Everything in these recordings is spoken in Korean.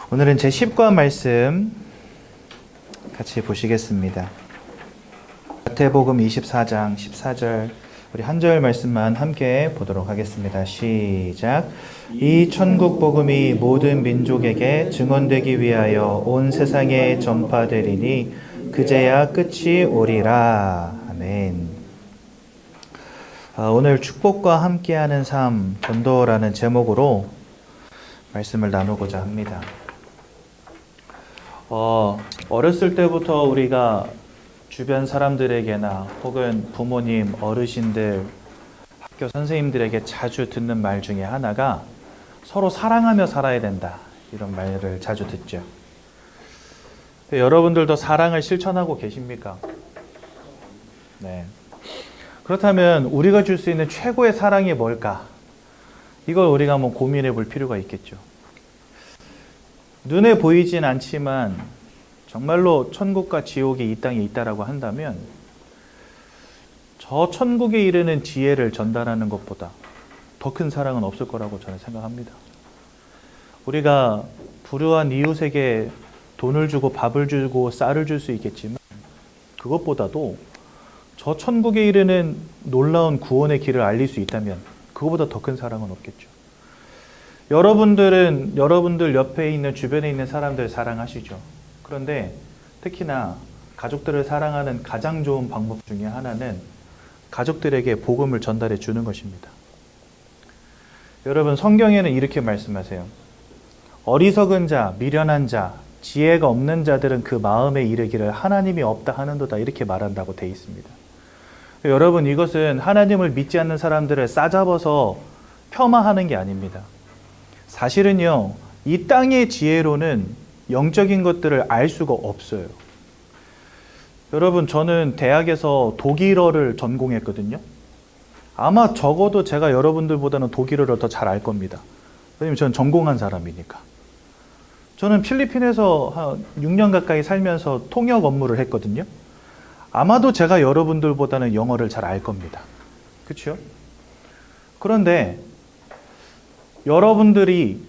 오늘은 제10과 말씀 같이 보시겠습니다. 마태복음 24장 14절 우리 한 절 말씀만 함께 보도록 하겠습니다. 시작. 이 천국 복음이 모든 민족에게 증언되기 위하여 온 세상에 전파되리니 그제야 끝이 오리라. 아멘. 오늘 축복과 함께하는 삶 전도라는 제목으로 말씀을 나누고자 합니다. 어렸을 때부터 우리가 주변 사람들에게나 혹은 부모님, 어르신들, 학교 선생님들에게 자주 듣는 말 중에 하나가 서로 사랑하며 살아야 된다. 이런 말을 자주 듣죠. 여러분들도 사랑을 실천하고 계십니까? 네. 그렇다면 우리가 줄 수 있는 최고의 사랑이 뭘까? 이걸 우리가 한번 고민해 볼 필요가 있겠죠. 눈에 보이진 않지만 정말로 천국과 지옥이 이 땅에 있다라고 한다면 저 천국에 이르는 지혜를 전달하는 것보다 더 큰 사랑은 없을 거라고 저는 생각합니다. 우리가 불우한 이웃에게 돈을 주고 밥을 주고 쌀을 줄 수 있겠지만 그것보다도 저 천국에 이르는 놀라운 구원의 길을 알릴 수 있다면 그것보다 더 큰 사랑은 없겠죠. 여러분들 옆에 있는 주변에 있는 사람들 사랑하시죠. 그런데 특히나 가족들을 사랑하는 가장 좋은 방법 중에 하나는 가족들에게 복음을 전달해 주는 것입니다. 여러분 성경에는 이렇게 말씀하세요. 어리석은 자, 미련한 자, 지혜가 없는 자들은 그 마음에 이르기를 하나님이 없다 하는도다 이렇게 말한다고 되어 있습니다. 여러분 이것은 하나님을 믿지 않는 사람들을 싸잡아서 폄하하는 게 아닙니다. 사실은요, 이 땅의 지혜로는 영적인 것들을 알 수가 없어요. 여러분, 저는 대학에서 독일어를 전공했거든요. 아마 적어도 제가 여러분들보다는 독일어를 더 잘 알 겁니다. 왜냐면 저는 전공한 사람이니까. 저는 필리핀에서 한 6년 가까이 살면서 통역 업무를 했거든요. 아마도 제가 여러분들보다는 영어를 잘 알 겁니다. 그렇죠? 그런데 여러분들이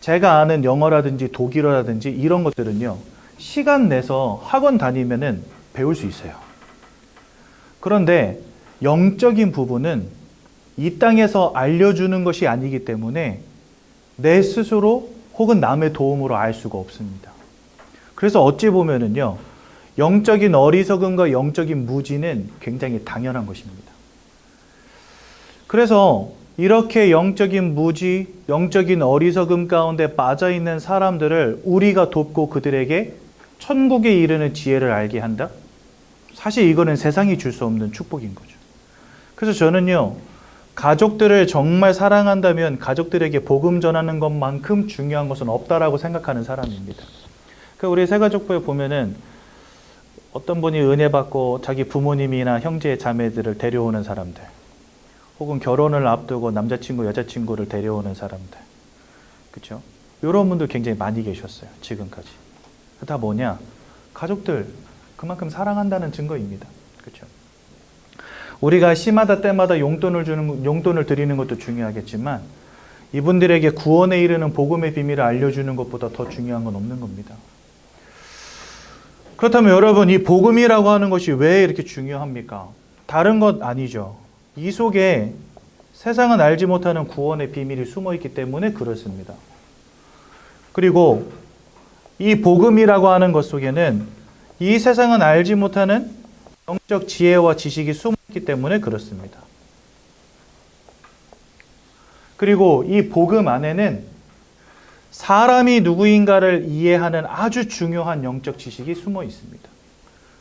제가 아는 영어라든지 독일어라든지 이런 것들은요, 시간 내서 학원 다니면은 배울 수 있어요. 그런데 영적인 부분은 이 땅에서 알려주는 것이 아니기 때문에 내 스스로 혹은 남의 도움으로 알 수가 없습니다. 그래서 어찌 보면은요, 영적인 어리석음과 영적인 무지는 굉장히 당연한 것입니다. 그래서 이렇게 영적인 무지, 영적인 어리석음 가운데 빠져있는 사람들을 우리가 돕고 그들에게 천국에 이르는 지혜를 알게 한다? 사실 이거는 세상이 줄 수 없는 축복인 거죠. 그래서 저는요, 가족들을 정말 사랑한다면 가족들에게 복음 전하는 것만큼 중요한 것은 없다라고 생각하는 사람입니다. 우리 새가족부에 보면은 어떤 분이 은혜 받고 자기 부모님이나 형제 자매들을 데려오는 사람들, 혹은 결혼을 앞두고 남자친구, 여자친구를 데려오는 사람들. 그렇죠? 이런 분들 굉장히 많이 계셨어요. 지금까지. 다 뭐냐? 가족들 그만큼 사랑한다는 증거입니다. 그렇죠? 우리가 시마다 때마다 용돈을 드리는 것도 중요하겠지만 이분들에게 구원에 이르는 복음의 비밀을 알려주는 것보다 더 중요한 건 없는 겁니다. 그렇다면 여러분, 이 복음이라고 하는 것이 왜 이렇게 중요합니까? 다른 것 아니죠. 이 속에 세상은 알지 못하는 구원의 비밀이 숨어 있기 때문에 그렇습니다. 그리고 이 복음이라고 하는 것 속에는 이 세상은 알지 못하는 영적 지혜와 지식이 숨어 있기 때문에 그렇습니다. 그리고 이 복음 안에는 사람이 누구인가를 이해하는 아주 중요한 영적 지식이 숨어 있습니다.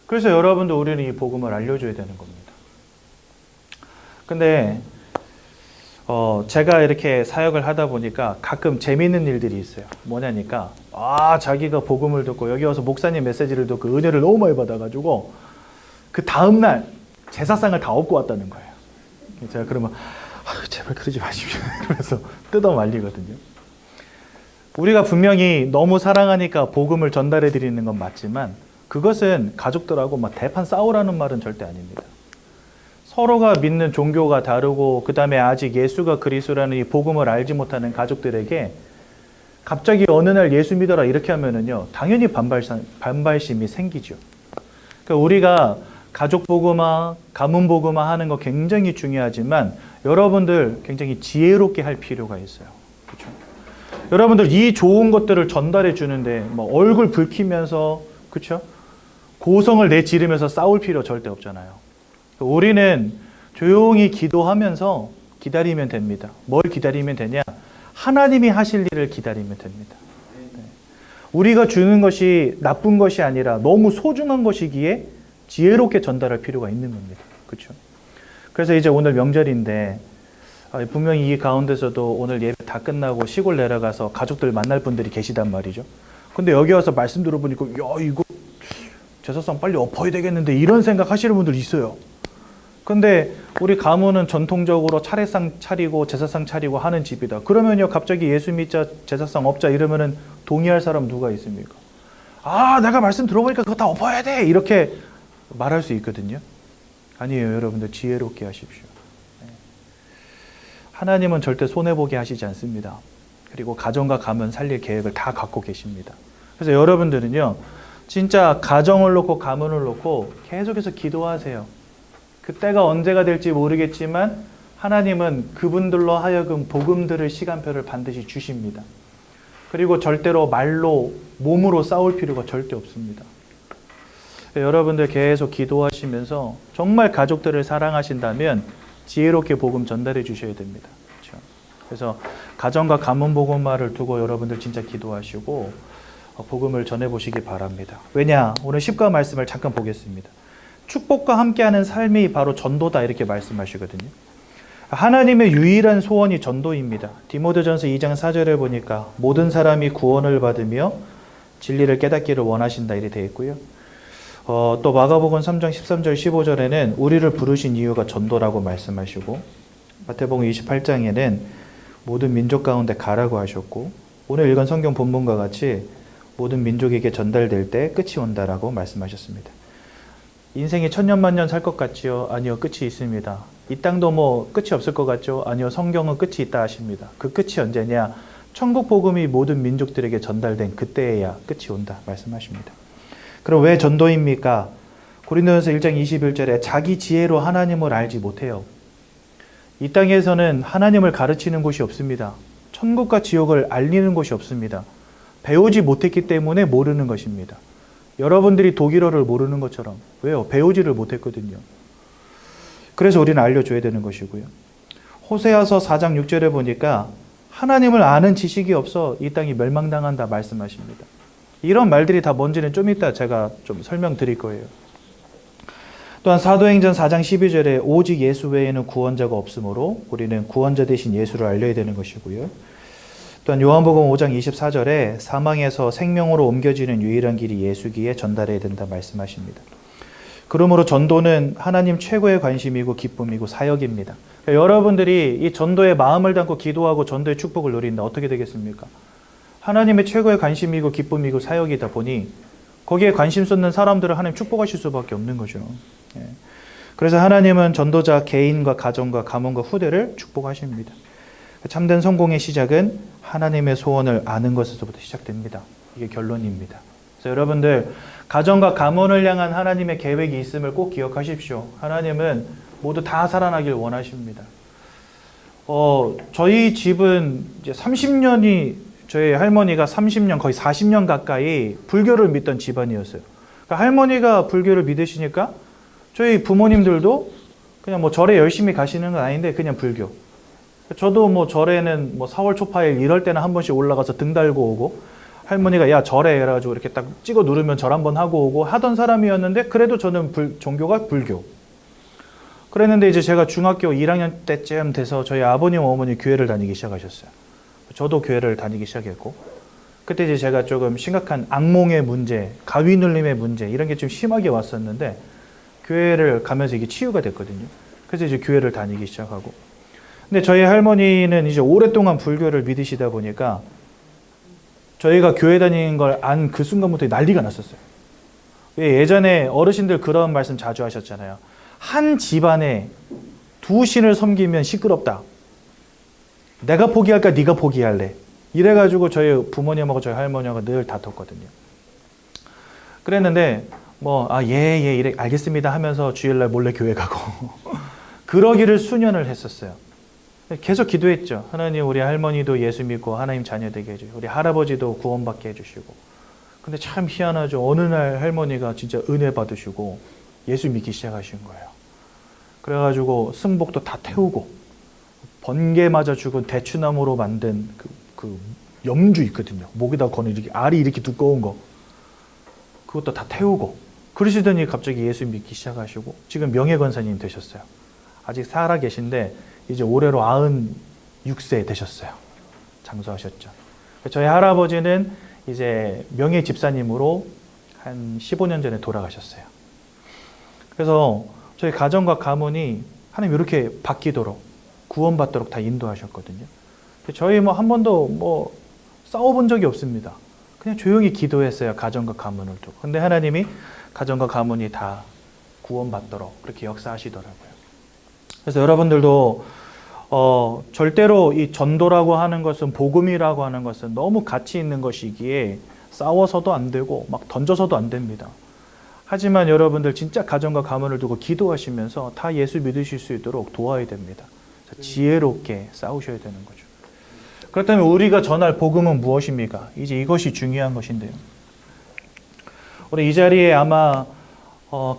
그래서 여러분도 우리는 이 복음을 알려줘야 되는 겁니다. 근데 제가 이렇게 사역을 하다 보니까 가끔 재미있는 일들이 있어요. 뭐냐니까 자기가 복음을 듣고 여기 와서 목사님 메시지를 듣고 은혜를 너무 많이 받아가지고 그 다음날 제사상을 다 얻고 왔다는 거예요. 제가 그러면 제발 그러지 마십시오. 그래서 뜯어 말리거든요. 우리가 분명히 너무 사랑하니까 복음을 전달해 드리는 건 맞지만 그것은 가족들하고 막 대판 싸우라는 말은 절대 아닙니다. 서로가 믿는 종교가 다르고 그 다음에 아직 예수가 그리스도라는 이 복음을 알지 못하는 가족들에게 갑자기 어느 날 예수 믿어라 이렇게 하면은요, 당연히 반발심이 생기죠. 그러니까 우리가 가족 복음화, 가문 복음화 하는 거 굉장히 중요하지만 여러분들 굉장히 지혜롭게 할 필요가 있어요. 그렇죠? 여러분들 이 좋은 것들을 전달해 주는데 뭐 얼굴 붉히면서, 그렇죠? 고성을 내지르면서 싸울 필요 절대 없잖아요. 우리는 조용히 기도하면서 기다리면 됩니다. 뭘 기다리면 되냐? 하나님이 하실 일을 기다리면 됩니다. 네. 우리가 주는 것이 나쁜 것이 아니라 너무 소중한 것이기에 지혜롭게 전달할 필요가 있는 겁니다. 그렇죠? 그래서 이제 오늘 명절인데 분명히 이 가운데서도 오늘 예배 다 끝나고 시골 내려가서 가족들 만날 분들이 계시단 말이죠. 근데 여기 와서 말씀 들어보니까 야, 이거 제사상 빨리 엎어야 되겠는데 이런 생각 하시는 분들 있어요. 근데 우리 가문은 전통적으로 차례상 차리고 제사상 차리고 하는 집이다. 그러면요, 갑자기 예수 믿자, 제사상 엎자 이러면은 동의할 사람 누가 있습니까? 아, 내가 말씀 들어보니까 그거 다 엎어야 돼! 이렇게 말할 수 있거든요. 아니에요. 여러분들 지혜롭게 하십시오. 하나님은 절대 손해보게 하시지 않습니다. 그리고 가정과 가문 살릴 계획을 다 갖고 계십니다. 그래서 여러분들은요, 진짜 가정을 놓고 가문을 놓고 계속해서 기도하세요. 그때가 언제가 될지 모르겠지만 하나님은 그분들로 하여금 복음 들을 시간표를 반드시 주십니다. 그리고 절대로 말로, 몸으로 싸울 필요가 절대 없습니다. 여러분들 계속 기도하시면서 정말 가족들을 사랑하신다면 지혜롭게 복음 전달해 주셔야 됩니다. 그렇죠? 그래서 가정과 가문 복음화를 두고 여러분들 진짜 기도하시고 복음을 전해보시기 바랍니다. 왜냐? 오늘 10과 말씀을 잠깐 보겠습니다. 축복과 함께하는 삶이 바로 전도다 이렇게 말씀하시거든요. 하나님의 유일한 소원이 전도입니다. 디모데전서 2장 4절에 보니까 모든 사람이 구원을 받으며 진리를 깨닫기를 원하신다 이렇게 되어 있고요. 또 마가복음 3장 13절 15절에는 우리를 부르신 이유가 전도라고 말씀하시고, 마태복음 28장에는 모든 민족 가운데 가라고 하셨고, 오늘 읽은 성경 본문과 같이 모든 민족에게 전달될 때 끝이 온다라고 말씀하셨습니다. 인생이 천년만년 살 것 같지요? 아니요, 끝이 있습니다. 이 땅도 뭐 끝이 없을 것 같죠? 아니요, 성경은 끝이 있다 하십니다. 그 끝이 언제냐? 천국 복음이 모든 민족들에게 전달된 그때에야 끝이 온다 말씀하십니다. 그럼 왜 전도입니까? 고린도전서 1장 21절에 자기 지혜로 하나님을 알지 못해요. 이 땅에서는 하나님을 가르치는 곳이 없습니다. 천국과 지옥을 알리는 곳이 없습니다. 배우지 못했기 때문에 모르는 것입니다. 여러분들이 독일어를 모르는 것처럼. 왜요? 배우지를 못했거든요. 그래서 우리는 알려줘야 되는 것이고요. 호세아서 4장 6절에 보니까 하나님을 아는 지식이 없어 이 땅이 멸망당한다 말씀하십니다. 이런 말들이 다 뭔지는 좀 이따 제가 좀 설명드릴 거예요. 또한 사도행전 4장 12절에 오직 예수 외에는 구원자가 없으므로 우리는 구원자 대신 예수를 알려야 되는 것이고요. 또한 요한복음 5장 24절에 사망에서 생명으로 옮겨지는 유일한 길이 예수기에 전달해야 된다 말씀하십니다. 그러므로 전도는 하나님 최고의 관심이고 기쁨이고 사역입니다. 그러니까 여러분들이 이 전도에 마음을 담고 기도하고 전도의 축복을 누린다. 어떻게 되겠습니까? 하나님의 최고의 관심이고 기쁨이고 사역이다 보니 거기에 관심 쏟는 사람들을 하나님 축복하실 수밖에 없는 거죠. 그래서 하나님은 전도자 개인과 가정과 가문과 후대를 축복하십니다. 참된 성공의 시작은 하나님의 소원을 아는 것에서부터 시작됩니다. 이게 결론입니다. 그래서 여러분들 가정과 가문을 향한 하나님의 계획이 있음을 꼭 기억하십시오. 하나님은 모두 다 살아나길 원하십니다. 저희 집은 이제 30년이 저희 할머니가 30년 거의 40년 가까이 불교를 믿던 집안이었어요. 그러니까 할머니가 불교를 믿으시니까 저희 부모님들도 그냥 뭐 절에 열심히 가시는 건 아닌데 그냥 불교. 저도 뭐 절에는 뭐 4월 초파일 이럴 때는 한 번씩 올라가서 등 달고 오고 할머니가 야 절에 해가지고 이렇게 딱 찍어 누르면 절 한번 하고 오고 하던 사람이었는데 그래도 저는 종교가 불교. 그랬는데 이제 제가 중학교 1학년 때쯤 돼서 저희 아버님 어머니 교회를 다니기 시작하셨어요. 저도 교회를 다니기 시작했고 그때 이제 제가 조금 심각한 악몽의 문제, 가위 눌림의 문제 이런 게 좀 심하게 왔었는데 교회를 가면서 이게 치유가 됐거든요. 그래서 이제 교회를 다니기 시작하고 근데 저희 할머니는 이제 오랫동안 불교를 믿으시다 보니까 저희가 교회 다니는 걸 안 그 순간부터 난리가 났었어요. 예전에 어르신들 그런 말씀 자주 하셨잖아요. 한 집안에 두 신을 섬기면 시끄럽다. 내가 포기할까 네가 포기할래. 이래가지고 저희 부모님하고 저희 할머니하고 늘 다퉜거든요. 그랬는데 예, 이래 알겠습니다 하면서 주일날 몰래 교회 가고 그러기를 수년을 했었어요. 계속 기도했죠. 하나님, 우리 할머니도 예수 믿고 하나님 자녀 되게 해주시고 우리 할아버지도 구원받게 해주시고. 근데 참 희한하죠. 어느 날 할머니가 진짜 은혜 받으시고 예수 믿기 시작하신 거예요. 그래가지고 승복도 다 태우고 번개 맞아 죽은 대추나무로 만든 그 염주 있거든요. 목에다 거는 이렇게 알이 이렇게 두꺼운 거, 그것도 다 태우고 그러시더니 갑자기 예수 믿기 시작하시고 지금 명예권사님 되셨어요. 아직 살아 계신데 이제 올해로 96세 되셨어요. 장수하셨죠. 저희 할아버지는 이제 명예 집사님으로 한 15년 전에 돌아가셨어요. 그래서 저희 가정과 가문이 하나님 이렇게 바뀌도록 구원받도록 다 인도하셨거든요. 저희 한 번도 싸워본 적이 없습니다. 그냥 조용히 기도했어요. 가정과 가문을 두고. 근데 하나님이 가정과 가문이 다 구원받도록 그렇게 역사하시더라고요. 그래서 여러분들도 절대로 이 전도라고 하는 것은, 복음이라고 하는 것은 너무 가치 있는 것이기에 싸워서도 안 되고 막 던져서도 안 됩니다. 하지만 여러분들 진짜 가정과 가문을 두고 기도하시면서 다 예수 믿으실 수 있도록 도와야 됩니다. 지혜롭게 싸우셔야 되는 거죠. 그렇다면 우리가 전할 복음은 무엇입니까? 이제 이것이 중요한 것인데요. 우리 이 자리에 아마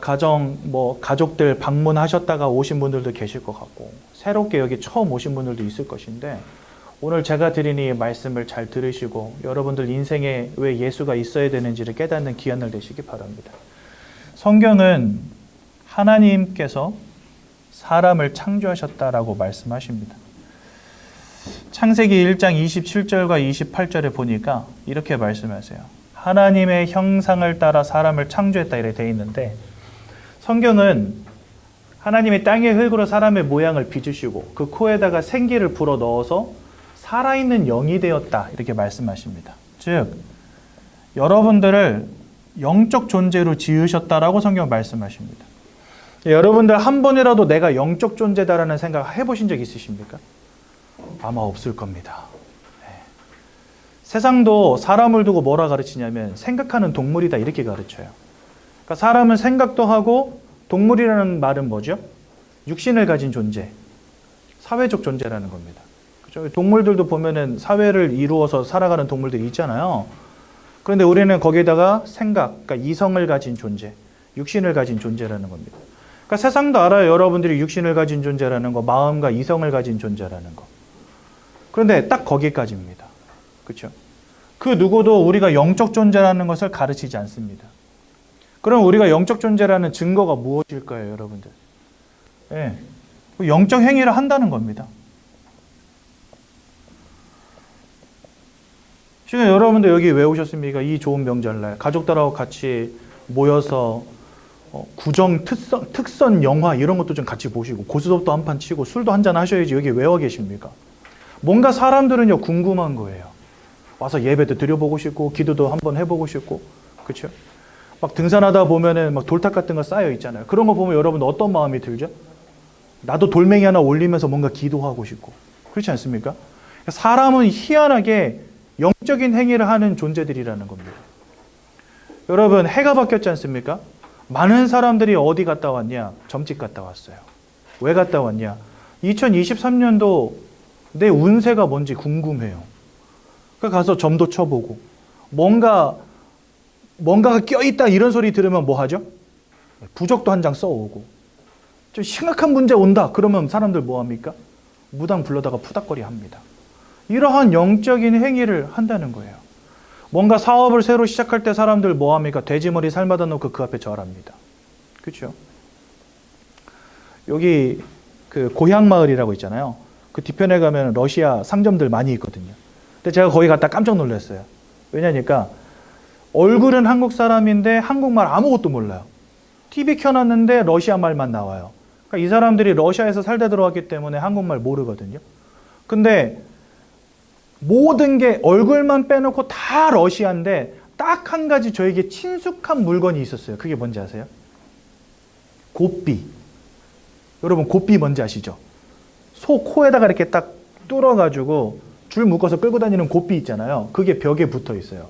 가족들 방문하셨다가 오신 분들도 계실 것 같고, 새롭게 여기 처음 오신 분들도 있을 것인데, 오늘 제가 드린 이 말씀을 잘 들으시고 여러분들 인생에 왜 예수가 있어야 되는지를 깨닫는 귀한 날 되시기 바랍니다. 성경은 하나님께서 사람을 창조하셨다라고 말씀하십니다. 창세기 1장 27절과 28절에 보니까 이렇게 말씀하세요. 하나님의 형상을 따라 사람을 창조했다 이렇게 되어 있는데, 성경은 하나님이 땅의 흙으로 사람의 모양을 빚으시고 그 코에다가 생기를 불어 넣어서 살아있는 영이 되었다 이렇게 말씀하십니다. 즉 여러분들을 영적 존재로 지으셨다라고 성경 말씀하십니다. 여러분들 한 번이라도 내가 영적 존재다라는 생각 해보신 적 있으십니까? 아마 없을 겁니다. 세상도 사람을 두고 뭐라 가르치냐면 생각하는 동물이다 이렇게 가르쳐요. 그러니까 사람은 생각도 하고, 동물이라는 말은 뭐죠? 육신을 가진 존재, 사회적 존재라는 겁니다. 그렇죠? 동물들도 보면은 사회를 이루어서 살아가는 동물들이 있잖아요. 그런데 우리는 거기에다가 생각, 그러니까 이성을 가진 존재, 육신을 가진 존재라는 겁니다. 그러니까 세상도 알아요. 여러분들이 육신을 가진 존재라는 거, 마음과 이성을 가진 존재라는 거. 그런데 딱 거기까지입니다. 그렇죠? 그 누구도 우리가 영적 존재라는 것을 가르치지 않습니다. 그럼 우리가 영적 존재라는 증거가 무엇일까요, 여러분들? 예, 영적 행위를 한다는 겁니다. 지금 여러분들 여기 왜 오셨습니까? 이 좋은 명절날 가족들하고 같이 모여서 구정 특선 영화 이런 것도 좀 같이 보시고 고스톱도 한 판 치고 술도 한잔 하셔야지 여기 왜 와 계십니까? 뭔가 사람들은요 궁금한 거예요. 와서 예배도 드려보고 싶고 기도도 한번 해보고 싶고, 그렇죠? 막 등산하다 보면은 막 돌탑 같은 거 쌓여 있잖아요. 그런 거 보면 여러분 어떤 마음이 들죠? 나도 돌멩이 하나 올리면서 뭔가 기도하고 싶고, 그렇지 않습니까? 사람은 희한하게 영적인 행위를 하는 존재들이라는 겁니다. 여러분 해가 바뀌었지 않습니까? 많은 사람들이 어디 갔다 왔냐? 점집 갔다 왔어요. 왜 갔다 왔냐? 2023년도 내 운세가 뭔지 궁금해요. 그러니까 가서 점도 쳐보고, 뭔가가 껴있다 이런 소리 들으면 뭐 하죠? 부적도 한 장 써오고, 좀 심각한 문제 온다 그러면 사람들 뭐 합니까? 무당 불러다가 푸닥거리 합니다. 이러한 영적인 행위를 한다는 거예요. 뭔가 사업을 새로 시작할 때 사람들 뭐 합니까? 돼지머리 삶아다 놓고 그 앞에 절합니다. 그렇죠? 여기 그 고향마을이라고 있잖아요. 그 뒤편에 가면 러시아 상점들 많이 있거든요. 근데 제가 거기 갔다 깜짝 놀랐어요. 왜냐니까 얼굴은 한국 사람인데 한국말 아무것도 몰라요. TV 켜놨는데 러시아 말만 나와요. 그러니까 이 사람들이 러시아에서 살다 들어왔기 때문에 한국말 모르거든요. 근데 모든 게 얼굴만 빼놓고 다 러시아인데 딱 한 가지 저에게 친숙한 물건이 있었어요. 그게 뭔지 아세요? 고삐. 여러분 고삐 뭔지 아시죠? 소 코에다가 이렇게 딱 뚫어가지고 줄 묶어서 끌고 다니는 고삐 있잖아요. 그게 벽에 붙어 있어요.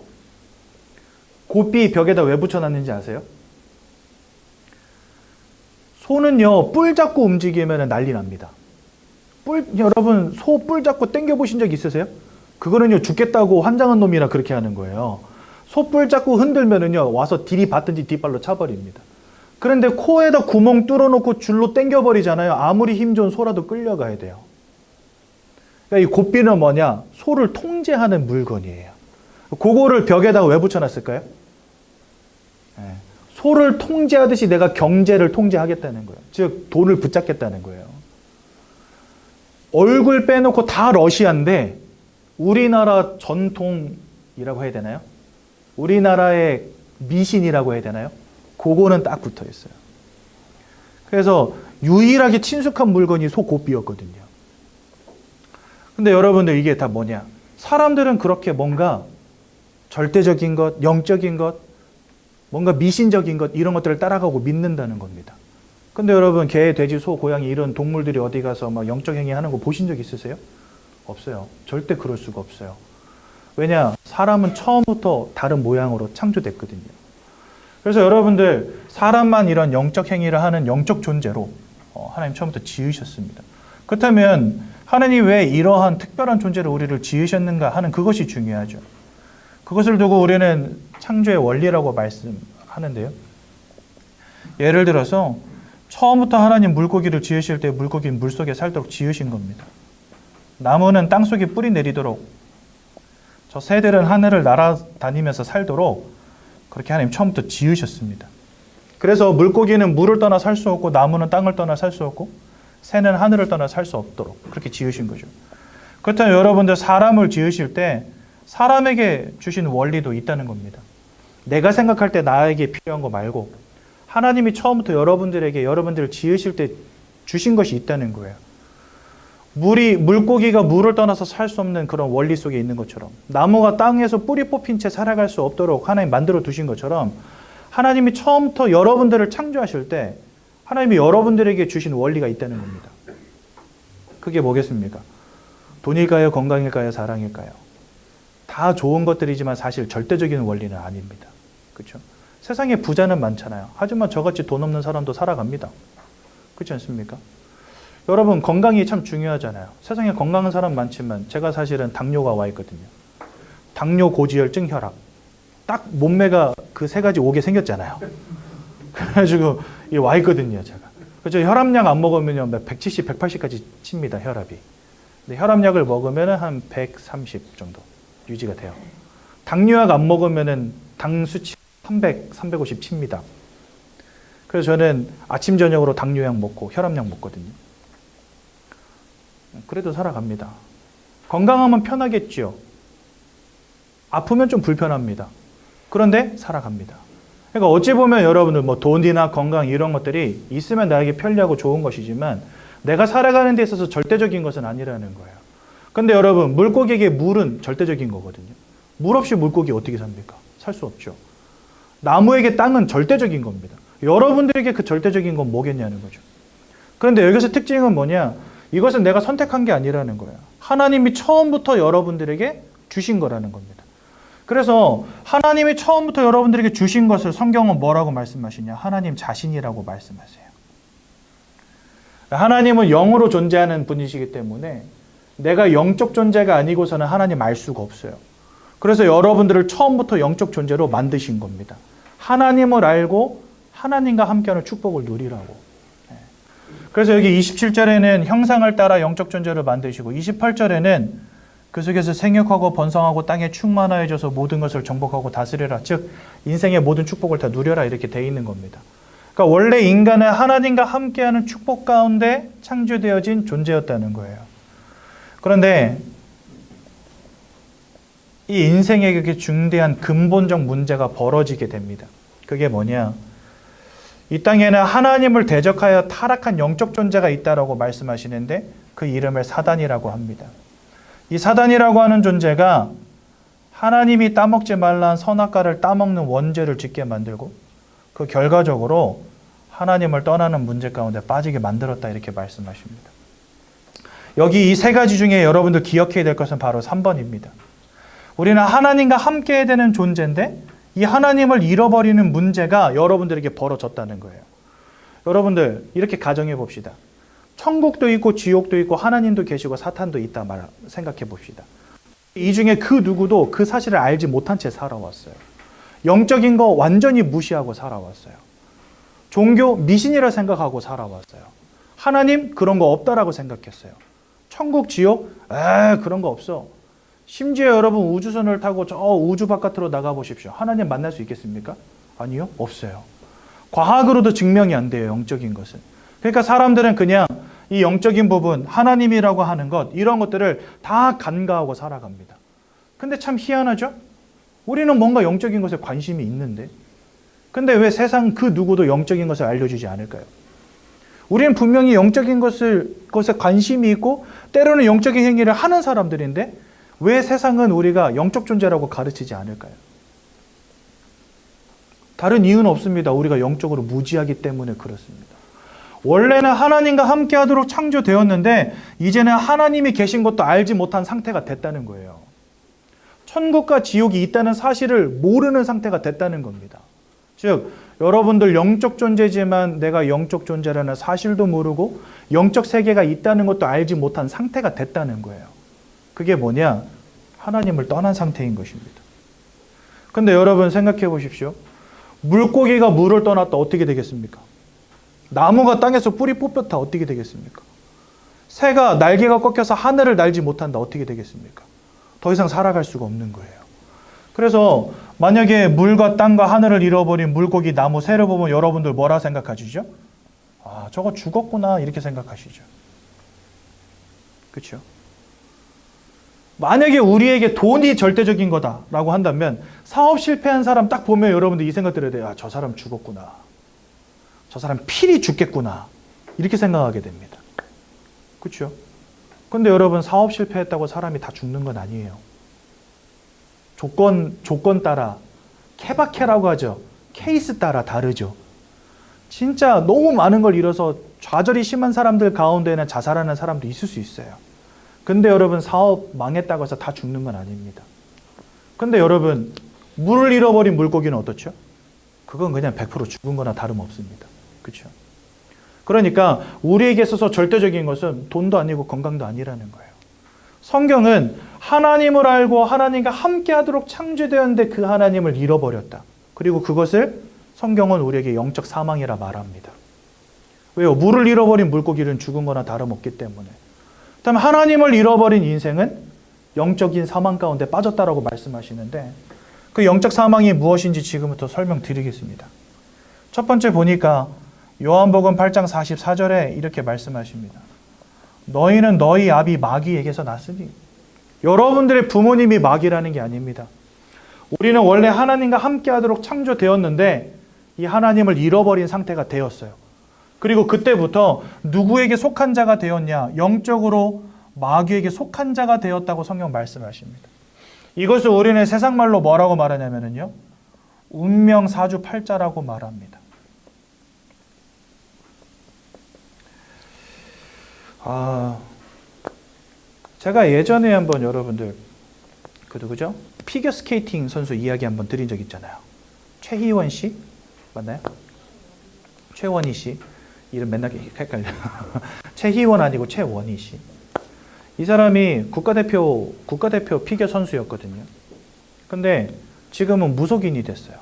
고삐 벽에다 왜 붙여놨는지 아세요? 소는요, 뿔 잡고 움직이면 난리 납니다. 여러분, 소 뿔 잡고 당겨보신 적 있으세요? 그거는요, 죽겠다고 환장한 놈이라 그렇게 하는 거예요. 소 뿔 잡고 흔들면은요, 와서 들이받든지 뒷발로 차버립니다. 그런데 코에다 구멍 뚫어놓고 줄로 당겨버리잖아요. 아무리 힘 좋은 소라도 끌려가야 돼요. 그러니까 이 고삐는 뭐냐? 소를 통제하는 물건이에요. 그거를 벽에다가 왜 붙여놨을까요? 소를 통제하듯이 내가 경제를 통제하겠다는 거예요. 즉 돈을 붙잡겠다는 거예요. 얼굴 빼놓고 다 러시아인데 우리나라 전통이라고 해야 되나요? 우리나라의 미신이라고 해야 되나요? 그거는 딱 붙어 있어요. 그래서 유일하게 친숙한 물건이 소고삐였거든요. 근데 여러분들 이게 다 뭐냐? 사람들은 그렇게 뭔가 절대적인 것, 영적인 것, 뭔가 미신적인 것 이런 것들을 따라가고 믿는다는 겁니다. 근데 여러분 개, 돼지, 소, 고양이 이런 동물들이 어디 가서 막 영적 행위 하는 거 보신 적 있으세요? 없어요. 절대 그럴 수가 없어요. 왜냐? 사람은 처음부터 다른 모양으로 창조됐거든요. 그래서 여러분들 사람만 이런 영적 행위를 하는 영적 존재로 하나님 처음부터 지으셨습니다. 그렇다면 하나님 왜 이러한 특별한 존재로 우리를 지으셨는가 하는 그것이 중요하죠. 그것을 두고 우리는 창조의 원리라고 말씀하는데요. 예를 들어서 처음부터 하나님 물고기를 지으실 때 물고기는 물속에 살도록 지으신 겁니다. 나무는 땅속에 뿌리 내리도록, 저 새들은 하늘을 날아다니면서 살도록 그렇게 하나님 처음부터 지으셨습니다. 그래서 물고기는 물을 떠나 살 수 없고 나무는 땅을 떠나 살 수 없고 새는 하늘을 떠나 살 수 없도록 그렇게 지으신 거죠. 그렇다면 여러분들 사람을 지으실 때 사람에게 주신 원리도 있다는 겁니다. 내가 생각할 때 나에게 필요한 거 말고 하나님이 처음부터 여러분들에게 여러분들을 지으실 때 주신 것이 있다는 거예요. 물고기가 물을 떠나서 살 수 없는 그런 원리 속에 있는 것처럼 나무가 땅에서 뿌리 뽑힌 채 살아갈 수 없도록 하나님 만들어 두신 것처럼 하나님이 처음부터 여러분들을 창조하실 때 하나님이 여러분들에게 주신 원리가 있다는 겁니다. 그게 뭐겠습니까? 돈일까요? 건강일까요? 사랑일까요? 다 좋은 것들이지만 사실 절대적인 원리는 아닙니다. 그렇죠? 세상에 부자는 많잖아요. 하지만 저같이 돈 없는 사람도 살아갑니다. 그렇지 않습니까? 여러분 건강이 참 중요하잖아요. 세상에 건강한 사람 많지만 제가 사실은 당뇨가 와 있거든요. 당뇨, 고지혈증, 혈압. 딱 몸매가 그 세 가지 오게 생겼잖아요. 그래가지고 와 있거든요, 제가. 그래서 혈압약 안 먹으면 170, 180까지 칩니다, 혈압이. 근데 혈압약을 먹으면 한 130 정도 유지가 돼요. 당뇨약 안 먹으면 당 수치 300, 350 칩니다. 그래서 저는 아침, 저녁으로 당뇨약 먹고 혈압약 먹거든요. 그래도 살아갑니다. 건강하면 편하겠죠. 아프면 좀 불편합니다. 그런데 살아갑니다. 그러니까 어찌 보면 여러분들 뭐 돈이나 건강 이런 것들이 있으면 나에게 편리하고 좋은 것이지만 내가 살아가는 데 있어서 절대적인 것은 아니라는 거예요. 근데 여러분 물고기에게 물은 절대적인 거거든요. 물 없이 물고기 어떻게 삽니까? 살 수 없죠. 나무에게 땅은 절대적인 겁니다. 여러분들에게 그 절대적인 건 뭐겠냐는 거죠. 그런데 여기서 특징은 뭐냐? 이것은 내가 선택한 게 아니라는 거예요. 하나님이 처음부터 여러분들에게 주신 거라는 겁니다. 그래서 하나님이 처음부터 여러분들에게 주신 것을 성경은 뭐라고 말씀하시냐? 하나님 자신이라고 말씀하세요. 하나님은 영으로 존재하는 분이시기 때문에 내가 영적 존재가 아니고서는 하나님 알 수가 없어요. 그래서 여러분들을 처음부터 영적 존재로 만드신 겁니다. 하나님을 알고 하나님과 함께하는 축복을 누리라고. 그래서 여기 27절에는 형상을 따라 영적 존재를 만드시고 28절에는 그 속에서 생육하고 번성하고 땅에 충만하여져서 모든 것을 정복하고 다스려라. 즉 인생의 모든 축복을 다 누려라 이렇게 돼 있는 겁니다. 그러니까 원래 인간은 하나님과 함께하는 축복 가운데 창조되어진 존재였다는 거예요. 그런데 이 인생에 그렇게 중대한 근본적 문제가 벌어지게 됩니다. 그게 뭐냐? 이 땅에는 하나님을 대적하여 타락한 영적 존재가 있다라고 말씀하시는데 그 이름을 사단이라고 합니다. 이 사단이라고 하는 존재가 하나님이 따먹지 말라는 선악과를 따먹는 원죄를 짓게 만들고 그 결과적으로 하나님을 떠나는 문제 가운데 빠지게 만들었다 이렇게 말씀하십니다. 여기 이 세 가지 중에 여러분들 기억해야 될 것은 바로 3번입니다. 우리는 하나님과 함께 해야 되는 존재인데 이 하나님을 잃어버리는 문제가 여러분들에게 벌어졌다는 거예요. 여러분들 이렇게 가정해 봅시다. 천국도 있고 지옥도 있고 하나님도 계시고 사탄도 있다 생각해 봅시다. 이 중에 그 누구도 그 사실을 알지 못한 채 살아왔어요. 영적인 거 완전히 무시하고 살아왔어요. 종교 미신이라 생각하고 살아왔어요. 하나님 그런 거 없다라고 생각했어요. 천국 지옥 그런 거 없어. 심지어 여러분 우주선을 타고 저 우주 바깥으로 나가 보십시오. 하나님 만날 수 있겠습니까? 아니요, 없어요. 과학으로도 증명이 안 돼요, 영적인 것은. 그러니까 사람들은 그냥 이 영적인 부분, 하나님이라고 하는 것, 이런 것들을 다 간과하고 살아갑니다. 근데 참 희한하죠? 우리는 뭔가 영적인 것에 관심이 있는데, 근데 왜 세상 그 누구도 영적인 것을 알려주지 않을까요? 우리는 분명히 영적인 것에 관심이 있고, 때로는 영적인 행위를 하는 사람들인데, 왜 세상은 우리가 영적 존재라고 가르치지 않을까요? 다른 이유는 없습니다. 우리가 영적으로 무지하기 때문에 그렇습니다. 원래는 하나님과 함께 하도록 창조되었는데 이제는 하나님이 계신 것도 알지 못한 상태가 됐다는 거예요. 천국과 지옥이 있다는 사실을 모르는 상태가 됐다는 겁니다. 즉 여러분들 영적 존재지만 내가 영적 존재라는 사실도 모르고 영적 세계가 있다는 것도 알지 못한 상태가 됐다는 거예요. 그게 뭐냐? 하나님을 떠난 상태인 것입니다. 근데 여러분 생각해 보십시오. 물고기가 물을 떠났다 어떻게 되겠습니까? 나무가 땅에서 뿌리 뽑혔다 어떻게 되겠습니까? 새가 날개가 꺾여서 하늘을 날지 못한다 어떻게 되겠습니까? 더 이상 살아갈 수가 없는 거예요. 그래서 만약에 물과 땅과 하늘을 잃어버린 물고기, 나무, 새를 보면 여러분들 뭐라 생각하시죠? 아, 저거 죽었구나 이렇게 생각하시죠. 그렇죠? 만약에 우리에게 돈이 절대적인 거다라고 한다면 사업 실패한 사람 딱 보면 여러분들 이 생각 들어야 돼요. 아, 저 사람 죽었구나. 저 사람 필히 죽겠구나. 이렇게 생각하게 됩니다. 그렇죠? 근데 여러분 사업 실패했다고 사람이 다 죽는 건 아니에요. 조건 따라 케바케라고 하죠. 케이스 따라 다르죠. 진짜 너무 많은 걸 잃어서 좌절이 심한 사람들 가운데는 자살하는 사람도 있을 수 있어요. 근데 여러분 사업 망했다고 해서 다 죽는 건 아닙니다. 근데 여러분 물을 잃어버린 물고기는 어떻죠? 그건 그냥 100% 죽은 거나 다름없습니다. 그렇죠? 그러니까 우리에게 있어서 절대적인 것은 돈도 아니고 건강도 아니라는 거예요. 성경은 하나님을 알고 하나님과 함께 하도록 창조되었는데 그 하나님을 잃어버렸다. 그리고 그것을 성경은 우리에게 영적 사망이라 말합니다. 왜요? 물을 잃어버린 물고기는 죽은 거나 다름없기 때문에. 그다음 하나님을 잃어버린 인생은 영적인 사망 가운데 빠졌다라고 말씀하시는데 그 영적 사망이 무엇인지 지금부터 설명드리겠습니다. 첫 번째 보니까 요한복음 8장 44절에 이렇게 말씀하십니다. 너희는 너희 아비 마귀에게서 났으니. 여러분들의 부모님이 마귀라는 게 아닙니다. 우리는 원래 하나님과 함께 하도록 창조되었는데 이 하나님을 잃어버린 상태가 되었어요. 그리고 그때부터 누구에게 속한 자가 되었냐? 영적으로 마귀에게 속한 자가 되었다고 성경 말씀하십니다. 이것을 우리는 세상 말로 뭐라고 말하냐면요. 운명 사주팔자라고 말합니다. 제가 예전에 한번 여러분들 누구죠? 피겨스케이팅 선수 이야기 한번 드린 적 있잖아요. 최희원 씨? 맞나요? 최원희 씨. 이름 맨날 헷갈려요. 최희원 아니고 최원희 씨. 이 사람이 국가대표 피겨 선수였거든요. 근데 지금은 무속인이 됐어요.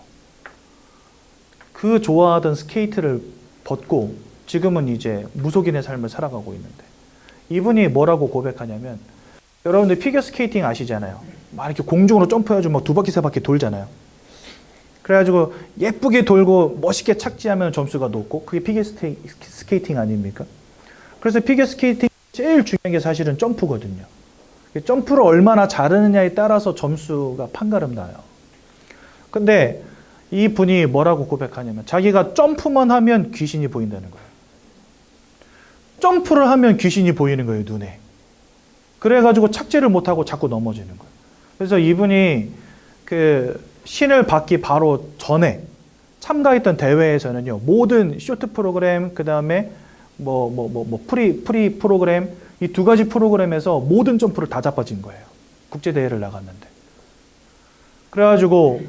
그 좋아하던 스케이트를 벗고 지금은 이제 무속인의 삶을 살아가고 있는데 이분이 뭐라고 고백하냐면 여러분들 피겨 스케이팅 아시잖아요. 막 이렇게 공중으로 점프해가지고 막 2바퀴 3바퀴 돌잖아요. 그래가지고 예쁘게 돌고 멋있게 착지하면 점수가 높고 그게 피겨 스케이팅 아닙니까? 그래서 피겨 스케이팅 제일 중요한 게 사실은 점프거든요. 점프를 얼마나 잘하느냐에 따라서 점수가 판가름 나요. 근데 이 분이 뭐라고 고백하냐면 자기가 점프만 하면 귀신이 보인다는 거예요. 점프를 하면 귀신이 보이는 거예요, 눈에. 그래가지고 착지를 못하고 자꾸 넘어지는 거예요. 그래서 이분이 그 신을 받기 바로 전에 참가했던 대회에서는요, 모든 쇼트 프로그램, 그 다음에 프리 프로그램, 이 두 가지 프로그램에서 모든 점프를 다 자빠진 거예요. 국제대회를 나갔는데. 그래가지고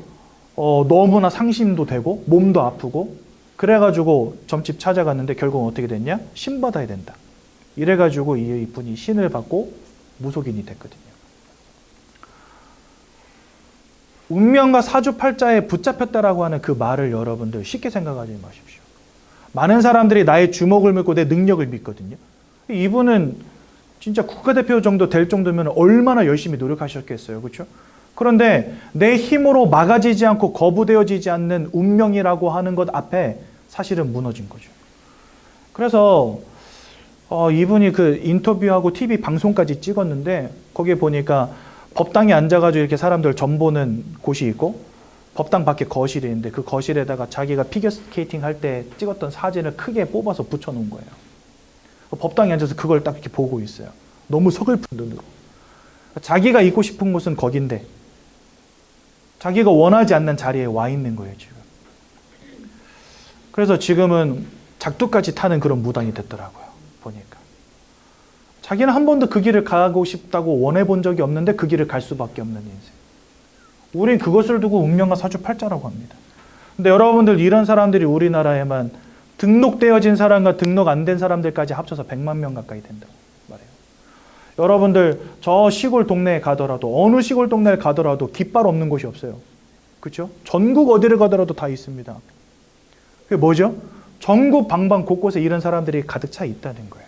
너무나 상심도 되고 몸도 아프고 그래가지고 점집 찾아갔는데 결국은 어떻게 됐냐? 신 받아야 된다. 이래가지고 이분이 신을 받고 무속인이 됐거든요. 운명과 사주팔자에 붙잡혔다라고 하는 그 말을 여러분들 쉽게 생각하지 마십시오. 많은 사람들이 나의 주먹을 믿고 내 능력을 믿거든요. 이분은 진짜 국가대표 정도 될 정도면 얼마나 열심히 노력하셨겠어요. 그렇죠? 그런데 내 힘으로 막아지지 않고 거부되어지지 않는 운명이라고 하는 것 앞에 사실은 무너진 거죠. 그래서 이분이 그 인터뷰하고 TV 방송까지 찍었는데 거기에 보니까 법당에 앉아가지고 이렇게 사람들 점 보는 곳이 있고 법당 밖에 거실이 있는데 그 거실에다가 자기가 피겨스케이팅 할 때 찍었던 사진을 크게 뽑아서 붙여놓은 거예요. 법당에 앉아서 그걸 딱 이렇게 보고 있어요. 너무 서글픈 눈으로. 자기가 있고 싶은 곳은 거긴데 자기가 원하지 않는 자리에 와 있는 거예요, 지금. 그래서 지금은 작두까지 타는 그런 무당이 됐더라고요, 보니까. 자기는 한 번도 그 길을 가고 싶다고 원해본 적이 없는데 그 길을 갈 수밖에 없는 인생. 우린 그것을 두고 운명과 사주팔자라고 합니다. 근데 여러분들 이런 사람들이 우리나라에만 등록되어진 사람과 등록 안 된 사람들까지 합쳐서 100만 명 가까이 된다고 말해요. 여러분들 저 시골 동네에 가더라도 어느 시골 동네에 가더라도 깃발 없는 곳이 없어요. 그렇죠? 전국 어디를 가더라도 다 있습니다. 그게 뭐죠? 전국 방방 곳곳에 이런 사람들이 가득 차 있다는 거예요.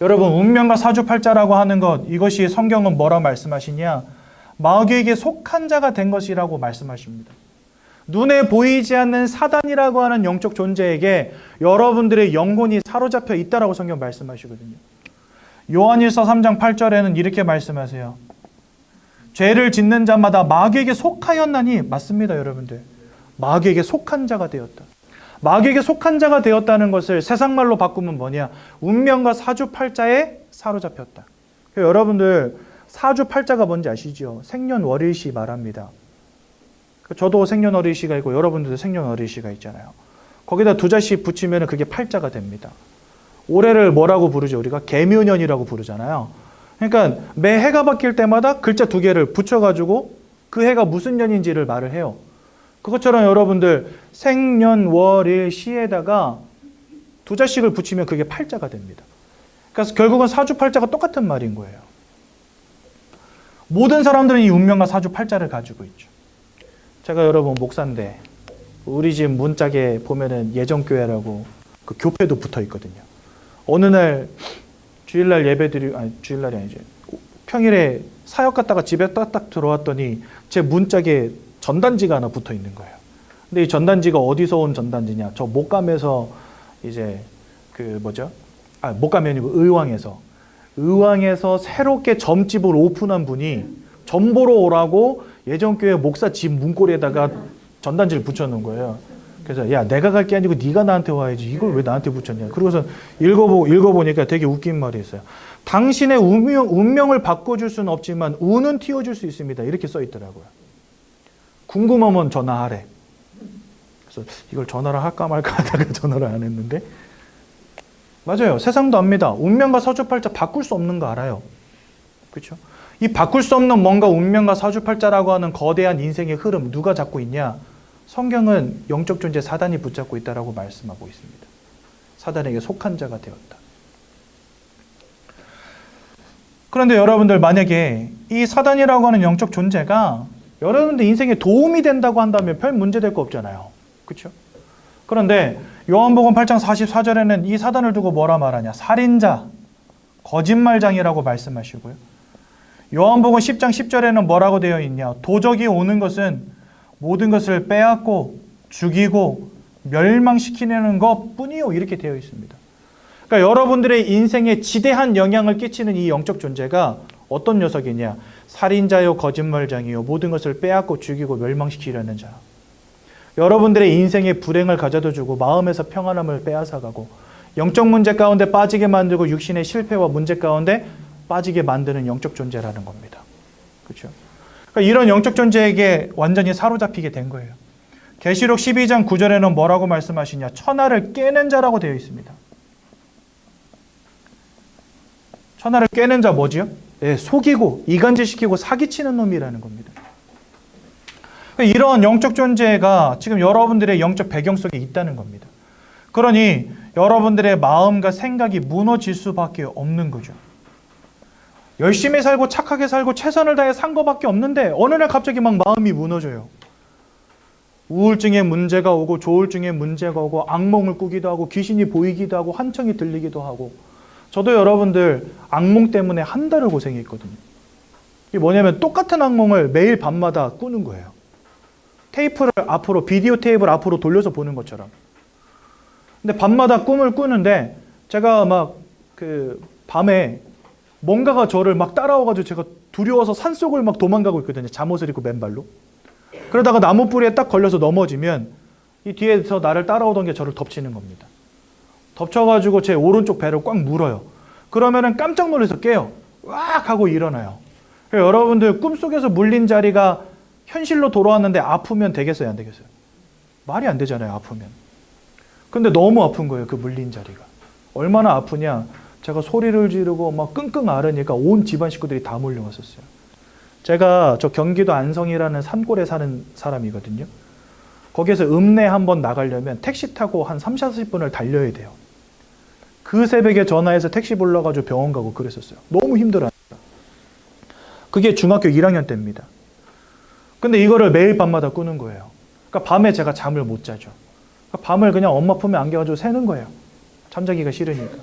여러분 운명과 사주팔자라고 하는 것 이것이 성경은 뭐라고 말씀하시냐? 마귀에게 속한 자가 된 것이라고 말씀하십니다. 눈에 보이지 않는 사단이라고 하는 영적 존재에게 여러분들의 영혼이 사로잡혀 있다라고 성경 말씀하시거든요. 요한일서 3장 8절에는 이렇게 말씀하세요. 죄를 짓는 자마다 마귀에게 속하였나니 맞습니다, 여러분들. 마귀에게 속한 자가 되었다. 마귀에게 속한 자가 되었다는 것을 세상말로 바꾸면 뭐냐? 운명과 사주팔자에 사로잡혔다. 여러분들 사주팔자가 뭔지 아시죠? 생년월일시 말합니다. 저도 생년월일시가 있고 여러분들도 생년월일시가 있잖아요. 거기다 두 자씩 붙이면 그게 팔자가 됩니다. 올해를 뭐라고 부르죠? 우리가 개묘년이라고 부르잖아요. 그러니까 매 해가 바뀔 때마다 글자 두 개를 붙여가지고 그 해가 무슨 년인지를 말을 해요. 그것처럼 여러분들 생년월일시에다가 두 자씩을 붙이면 그게 팔자가 됩니다. 그래서 결국은 사주팔자가 똑같은 말인 거예요. 모든 사람들은 이 운명과 사주팔자를 가지고 있죠. 제가 여러분 목사인데 우리 집 문짝에 보면은 예정교회라고 그 교패도 붙어 있거든요. 어느 날 주일날 주일날이 아니지. 평일에 사역 갔다가 집에 딱딱 들어왔더니 제 문짝에 전단지가 하나 붙어 있는 거예요. 근데 이 전단지가 어디서 온 전단지냐? 저 목감에서 이제 목감이 아니고 의왕에서 새롭게 점집을 오픈한 분이 점 보러 오라고 예정교회 목사 집 문고리에다가 전단지를 붙여놓은 거예요. 그래서 야 내가 갈 게 아니고 네가 나한테 와야지 이걸 왜 나한테 붙였냐. 그러고서 읽어보니까 되게 웃긴 말이 있어요. 당신의 운명을 바꿔줄 수는 없지만 운은 틔워줄 수 있습니다. 이렇게 써 있더라고요. 궁금하면 전화하래. 그래서 이걸 전화를 할까 말까 하다가 전화를 안 했는데 맞아요. 세상도 압니다. 운명과 사주팔자 바꿀 수 없는 거 알아요. 그렇죠? 이 바꿀 수 없는 뭔가 운명과 사주팔자라고 하는 거대한 인생의 흐름 누가 잡고 있냐? 성경은 영적 존재 사단이 붙잡고 있다라고 말씀하고 있습니다. 사단에게 속한 자가 되었다. 그런데 여러분들 만약에 이 사단이라고 하는 영적 존재가 여러분들 인생에 도움이 된다고 한다면 별 문제될 거 없잖아요. 그렇죠? 그런데 요한복음 8장 44절에는 이 사단을 두고 뭐라 말하냐? 살인자, 거짓말장이라고 말씀하시고요. 요한복음 10장 10절에는 뭐라고 되어 있냐? 도적이 오는 것은 모든 것을 빼앗고 죽이고 멸망시키는 것뿐이요. 이렇게 되어 있습니다. 그러니까 여러분들의 인생에 지대한 영향을 끼치는 이 영적 존재가 어떤 녀석이냐? 살인자요, 거짓말장이요, 모든 것을 빼앗고 죽이고 멸망시키려는 자. 여러분들의 인생에 불행을 가져다 주고 마음에서 평안함을 빼앗아가고 영적 문제 가운데 빠지게 만들고 육신의 실패와 문제 가운데 빠지게 만드는 영적 존재라는 겁니다. 그렇죠? 그러니까 이런 영적 존재에게 완전히 사로잡히게 된 거예요. 계시록 12장 9절에는 뭐라고 말씀하시냐? 천하를 깨는 자라고 되어 있습니다. 천하를 꿰는 자 뭐지요? 예, 속이고 이간질시키고 사기치는 놈이라는 겁니다. 이런 영적 존재가 지금 여러분들의 영적 배경 속에 있다는 겁니다. 그러니 여러분들의 마음과 생각이 무너질 수밖에 없는 거죠. 열심히 살고 착하게 살고 최선을 다해 산 것밖에 없는데 어느 날 갑자기 막 마음이 무너져요. 우울증에 문제가 오고 조울증에 문제가 오고 악몽을 꾸기도 하고 귀신이 보이기도 하고 환청이 들리기도 하고. 저도 여러분들 악몽 때문에 한 달을 고생했거든요. 이게 뭐냐면 똑같은 악몽을 매일 밤마다 꾸는 거예요. 테이프를 앞으로, 비디오 테이프를 앞으로 돌려서 보는 것처럼. 근데 밤마다 꿈을 꾸는데 제가 막 밤에 뭔가가 저를 막 따라와가지고 제가 두려워서 산속을 막 도망가고 있거든요. 잠옷을 입고 맨발로. 그러다가 나무 뿌리에 딱 걸려서 넘어지면 이 뒤에서 나를 따라오던 게 저를 덮치는 겁니다. 덮쳐가지고 제 오른쪽 배를 꽉 물어요. 그러면은 깜짝 놀라서 깨요. 왁 하고 일어나요. 여러분들 꿈속에서 물린 자리가 현실로 돌아왔는데 아프면 되겠어요? 안 되겠어요? 말이 안 되잖아요. 아프면. 근데 너무 아픈 거예요. 그 물린 자리가. 얼마나 아프냐. 제가 소리를 지르고 막 끙끙 앓으니까 온 집안 식구들이 다 몰려왔었어요. 제가 저 경기도 안성이라는 산골에 사는 사람이거든요. 거기에서 읍내 한번 나가려면 택시 타고 한 3, 40분을 달려야 돼요. 그 새벽에 전화해서 택시 불러가지고 병원 가고 그랬었어요. 너무 힘들어하니까. 그게 중학교 1학년 때입니다. 근데 이거를 매일 밤마다 꾸는 거예요. 그러니까 밤에 제가 잠을 못 자죠. 그러니까 밤을 그냥 엄마 품에 안겨가지고 새는 거예요. 잠자기가 싫으니까.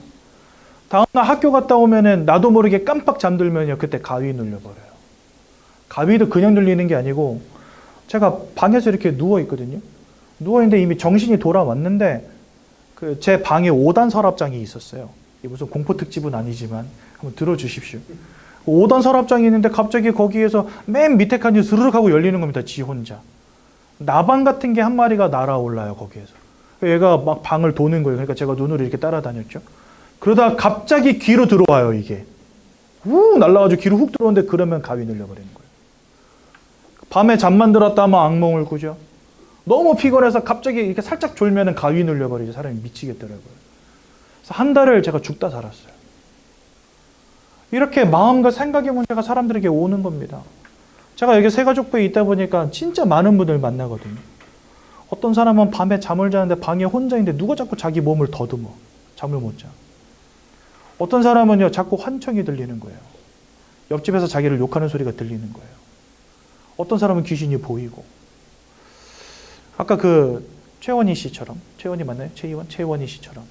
다음날 학교 갔다 오면은 나도 모르게 깜빡 잠들면요. 그때 가위 눌려버려요. 가위도 그냥 눌리는 게 아니고 제가 방에서 이렇게 누워있거든요. 누워있는데 이미 정신이 돌아왔는데 제 방에 5단 서랍장이 있었어요. 무슨 공포특집은 아니지만 한번 들어주십시오. 5단 서랍장이 있는데 갑자기 거기에서 맨 밑에 칸이 스르륵 하고 열리는 겁니다. 지 혼자. 나방 같은 게 한 마리가 날아올라요. 거기에서. 얘가 막 방을 도는 거예요. 그러니까 제가 눈으로 이렇게 따라다녔죠. 그러다가 갑자기 귀로 들어와요. 이게. 우 날라가지고 귀로 훅 들어오는데 그러면 가위 눌려버리는 거예요. 밤에 잠만 들었다 하면 악몽을 꾸죠. 너무 피곤해서 갑자기 이렇게 살짝 졸면은 가위 눌려버리죠. 사람이 미치겠더라고요. 그래서 한 달을 제가 죽다 살았어요. 이렇게 마음과 생각의 문제가 사람들에게 오는 겁니다. 제가 여기 새가족부에 있다 보니까 진짜 많은 분들 만나거든요. 어떤 사람은 밤에 잠을 자는데 방에 혼자 있는데 누가 자꾸 자기 몸을 더듬어. 잠을 못 자. 어떤 사람은요, 자꾸 환청이 들리는 거예요. 옆집에서 자기를 욕하는 소리가 들리는 거예요. 어떤 사람은 귀신이 보이고. 아까 최원희 씨처럼, 최원희 맞나요? 최원희 씨처럼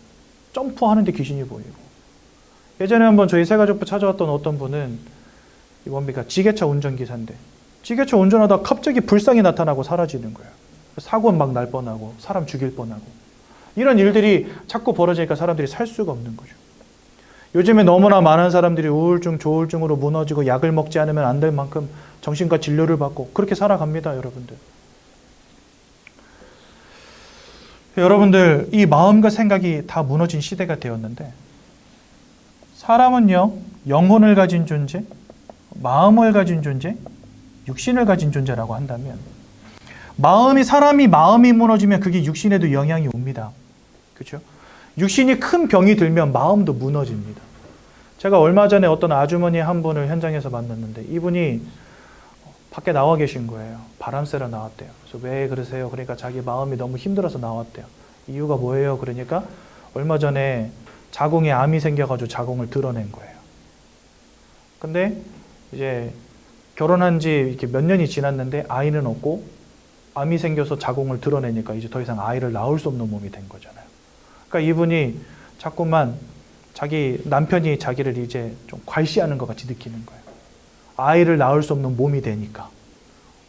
점프하는데 귀신이 보이고. 예전에 한번 저희 새가족부 찾아왔던 어떤 분은 뭡니까? 지게차 운전기사인데 지게차 운전하다가 갑자기 불상이 나타나고 사라지는 거예요. 사고 막 날 뻔하고 사람 죽일 뻔하고 이런 일들이 자꾸 벌어지니까 사람들이 살 수가 없는 거죠. 요즘에 너무나 많은 사람들이 우울증, 조울증으로 무너지고 약을 먹지 않으면 안 될 만큼 정신과 진료를 받고 그렇게 살아갑니다. 여러분들. 여러분들 이 마음과 생각이 다 무너진 시대가 되었는데 사람은요, 영혼을 가진 존재, 마음을 가진 존재, 육신을 가진 존재라고 한다면 사람이 마음이 무너지면 그게 육신에도 영향이 옵니다. 그렇죠? 육신이 큰 병이 들면 마음도 무너집니다. 제가 얼마 전에 어떤 아주머니 한 분을 현장에서 만났는데 이분이 밖에 나와 계신 거예요. 바람 쐬러 나왔대요. 그래서 왜 그러세요? 그러니까 자기 마음이 너무 힘들어서 나왔대요. 이유가 뭐예요? 그러니까 얼마 전에 자궁에 암이 생겨가지고 자궁을 드러낸 거예요. 근데 이제 결혼한 지 이렇게 몇 년이 지났는데 아이는 없고 암이 생겨서 자궁을 드러내니까 이제 더 이상 아이를 낳을 수 없는 몸이 된 거잖아요. 그러니까 이분이 자꾸만 자기 남편이 자기를 이제 좀 괄시하는 것 같이 느끼는 거예요. 아이를 낳을 수 없는 몸이 되니까,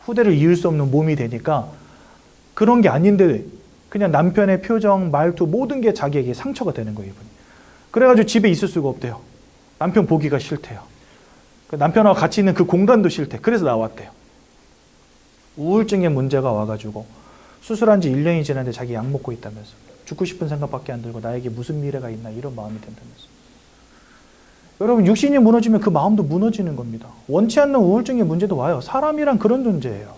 후대를 이을 수 없는 몸이 되니까 그런 게 아닌데 그냥 남편의 표정, 말투 모든 게 자기에게 상처가 되는 거예요. 이분이. 그래가지고 집에 있을 수가 없대요. 남편 보기가 싫대요. 남편하고 같이 있는 그 공간도 싫대. 그래서 나왔대요. 우울증에 문제가 와가지고 수술한 지 1년이 지났는데 자기 약 먹고 있다면서. 죽고 싶은 생각밖에 안 들고 나에게 무슨 미래가 있나 이런 마음이 든다면서. 여러분 육신이 무너지면 그 마음도 무너지는 겁니다. 원치 않는 우울증의 문제도 와요. 사람이란 그런 존재예요.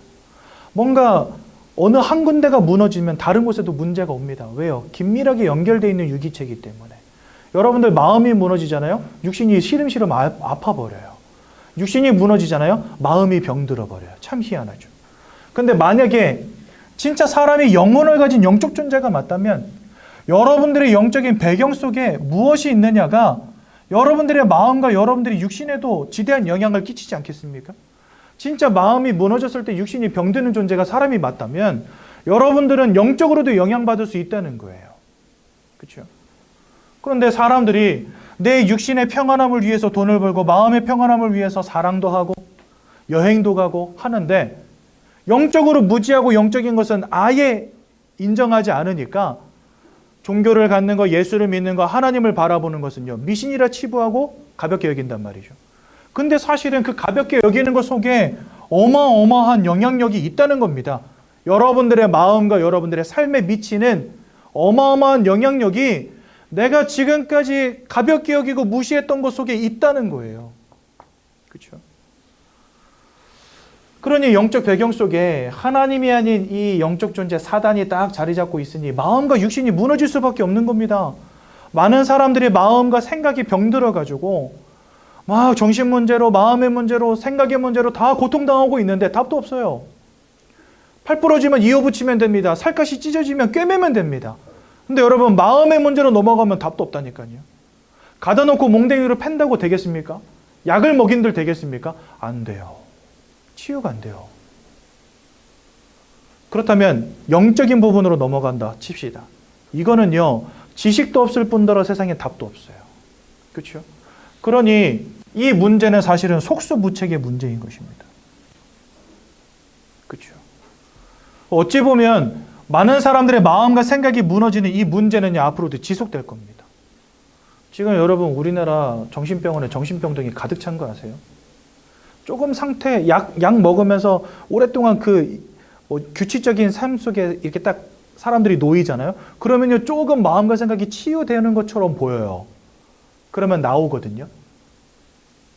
뭔가 어느 한 군데가 무너지면 다른 곳에도 문제가 옵니다. 왜요? 긴밀하게 연결되어 있는 유기체이기 때문에. 여러분들 마음이 무너지잖아요. 육신이 시름시름 아파버려요. 육신이 무너지잖아요. 마음이 병들어 버려요. 참 희한하죠. 근데 만약에 진짜 사람이 영혼을 가진 영적 존재가 맞다면 여러분들의 영적인 배경 속에 무엇이 있느냐가 여러분들의 마음과 여러분들의 육신에도 지대한 영향을 끼치지 않겠습니까? 진짜 마음이 무너졌을 때 육신이 병드는 존재가 사람이 맞다면 여러분들은 영적으로도 영향받을 수 있다는 거예요. 그렇죠? 그런데 사람들이 내 육신의 평안함을 위해서 돈을 벌고 마음의 평안함을 위해서 사랑도 하고 여행도 가고 하는데 영적으로 무지하고 영적인 것은 아예 인정하지 않으니까 종교를 갖는 거, 예수를 믿는 거, 하나님을 바라보는 것은요, 미신이라 치부하고 가볍게 여긴단 말이죠. 근데 사실은 그 가볍게 여기는 것 속에 어마어마한 영향력이 있다는 겁니다. 여러분들의 마음과 여러분들의 삶에 미치는 어마어마한 영향력이 내가 지금까지 가볍게 여기고 무시했던 것 속에 있다는 거예요. 그렇죠? 그러니 영적 배경 속에 하나님이 아닌 이 영적 존재 사단이 딱 자리 잡고 있으니 마음과 육신이 무너질 수밖에 없는 겁니다. 많은 사람들이 마음과 생각이 병들어가지고 막 정신 문제로, 마음의 문제로, 생각의 문제로 다 고통당하고 있는데 답도 없어요. 팔 부러지면 이어 붙이면 됩니다. 살갗이 찢어지면 꿰매면 됩니다. 근데 여러분 마음의 문제로 넘어가면 답도 없다니까요. 가다 놓고 몽댕이로 팬다고 되겠습니까? 약을 먹인들 되겠습니까? 안 돼요. 치유가 안 돼요. 그렇다면 영적인 부분으로 넘어간다 칩시다. 이거는요, 지식도 없을 뿐더러 세상에 답도 없어요. 그렇죠? 그러니 이 문제는 사실은 속수무책의 문제인 것입니다. 그렇죠? 어찌 보면 많은 사람들의 마음과 생각이 무너지는 이 문제는 앞으로도 지속될 겁니다. 지금 여러분 우리나라 정신병원에 정신병동이 가득 찬 거 아세요? 조금 상태, 약 먹으면서 오랫동안 규칙적인 삶 속에 이렇게 딱 사람들이 놓이잖아요. 그러면요, 조금 마음과 생각이 치유되는 것처럼 보여요. 그러면 나오거든요.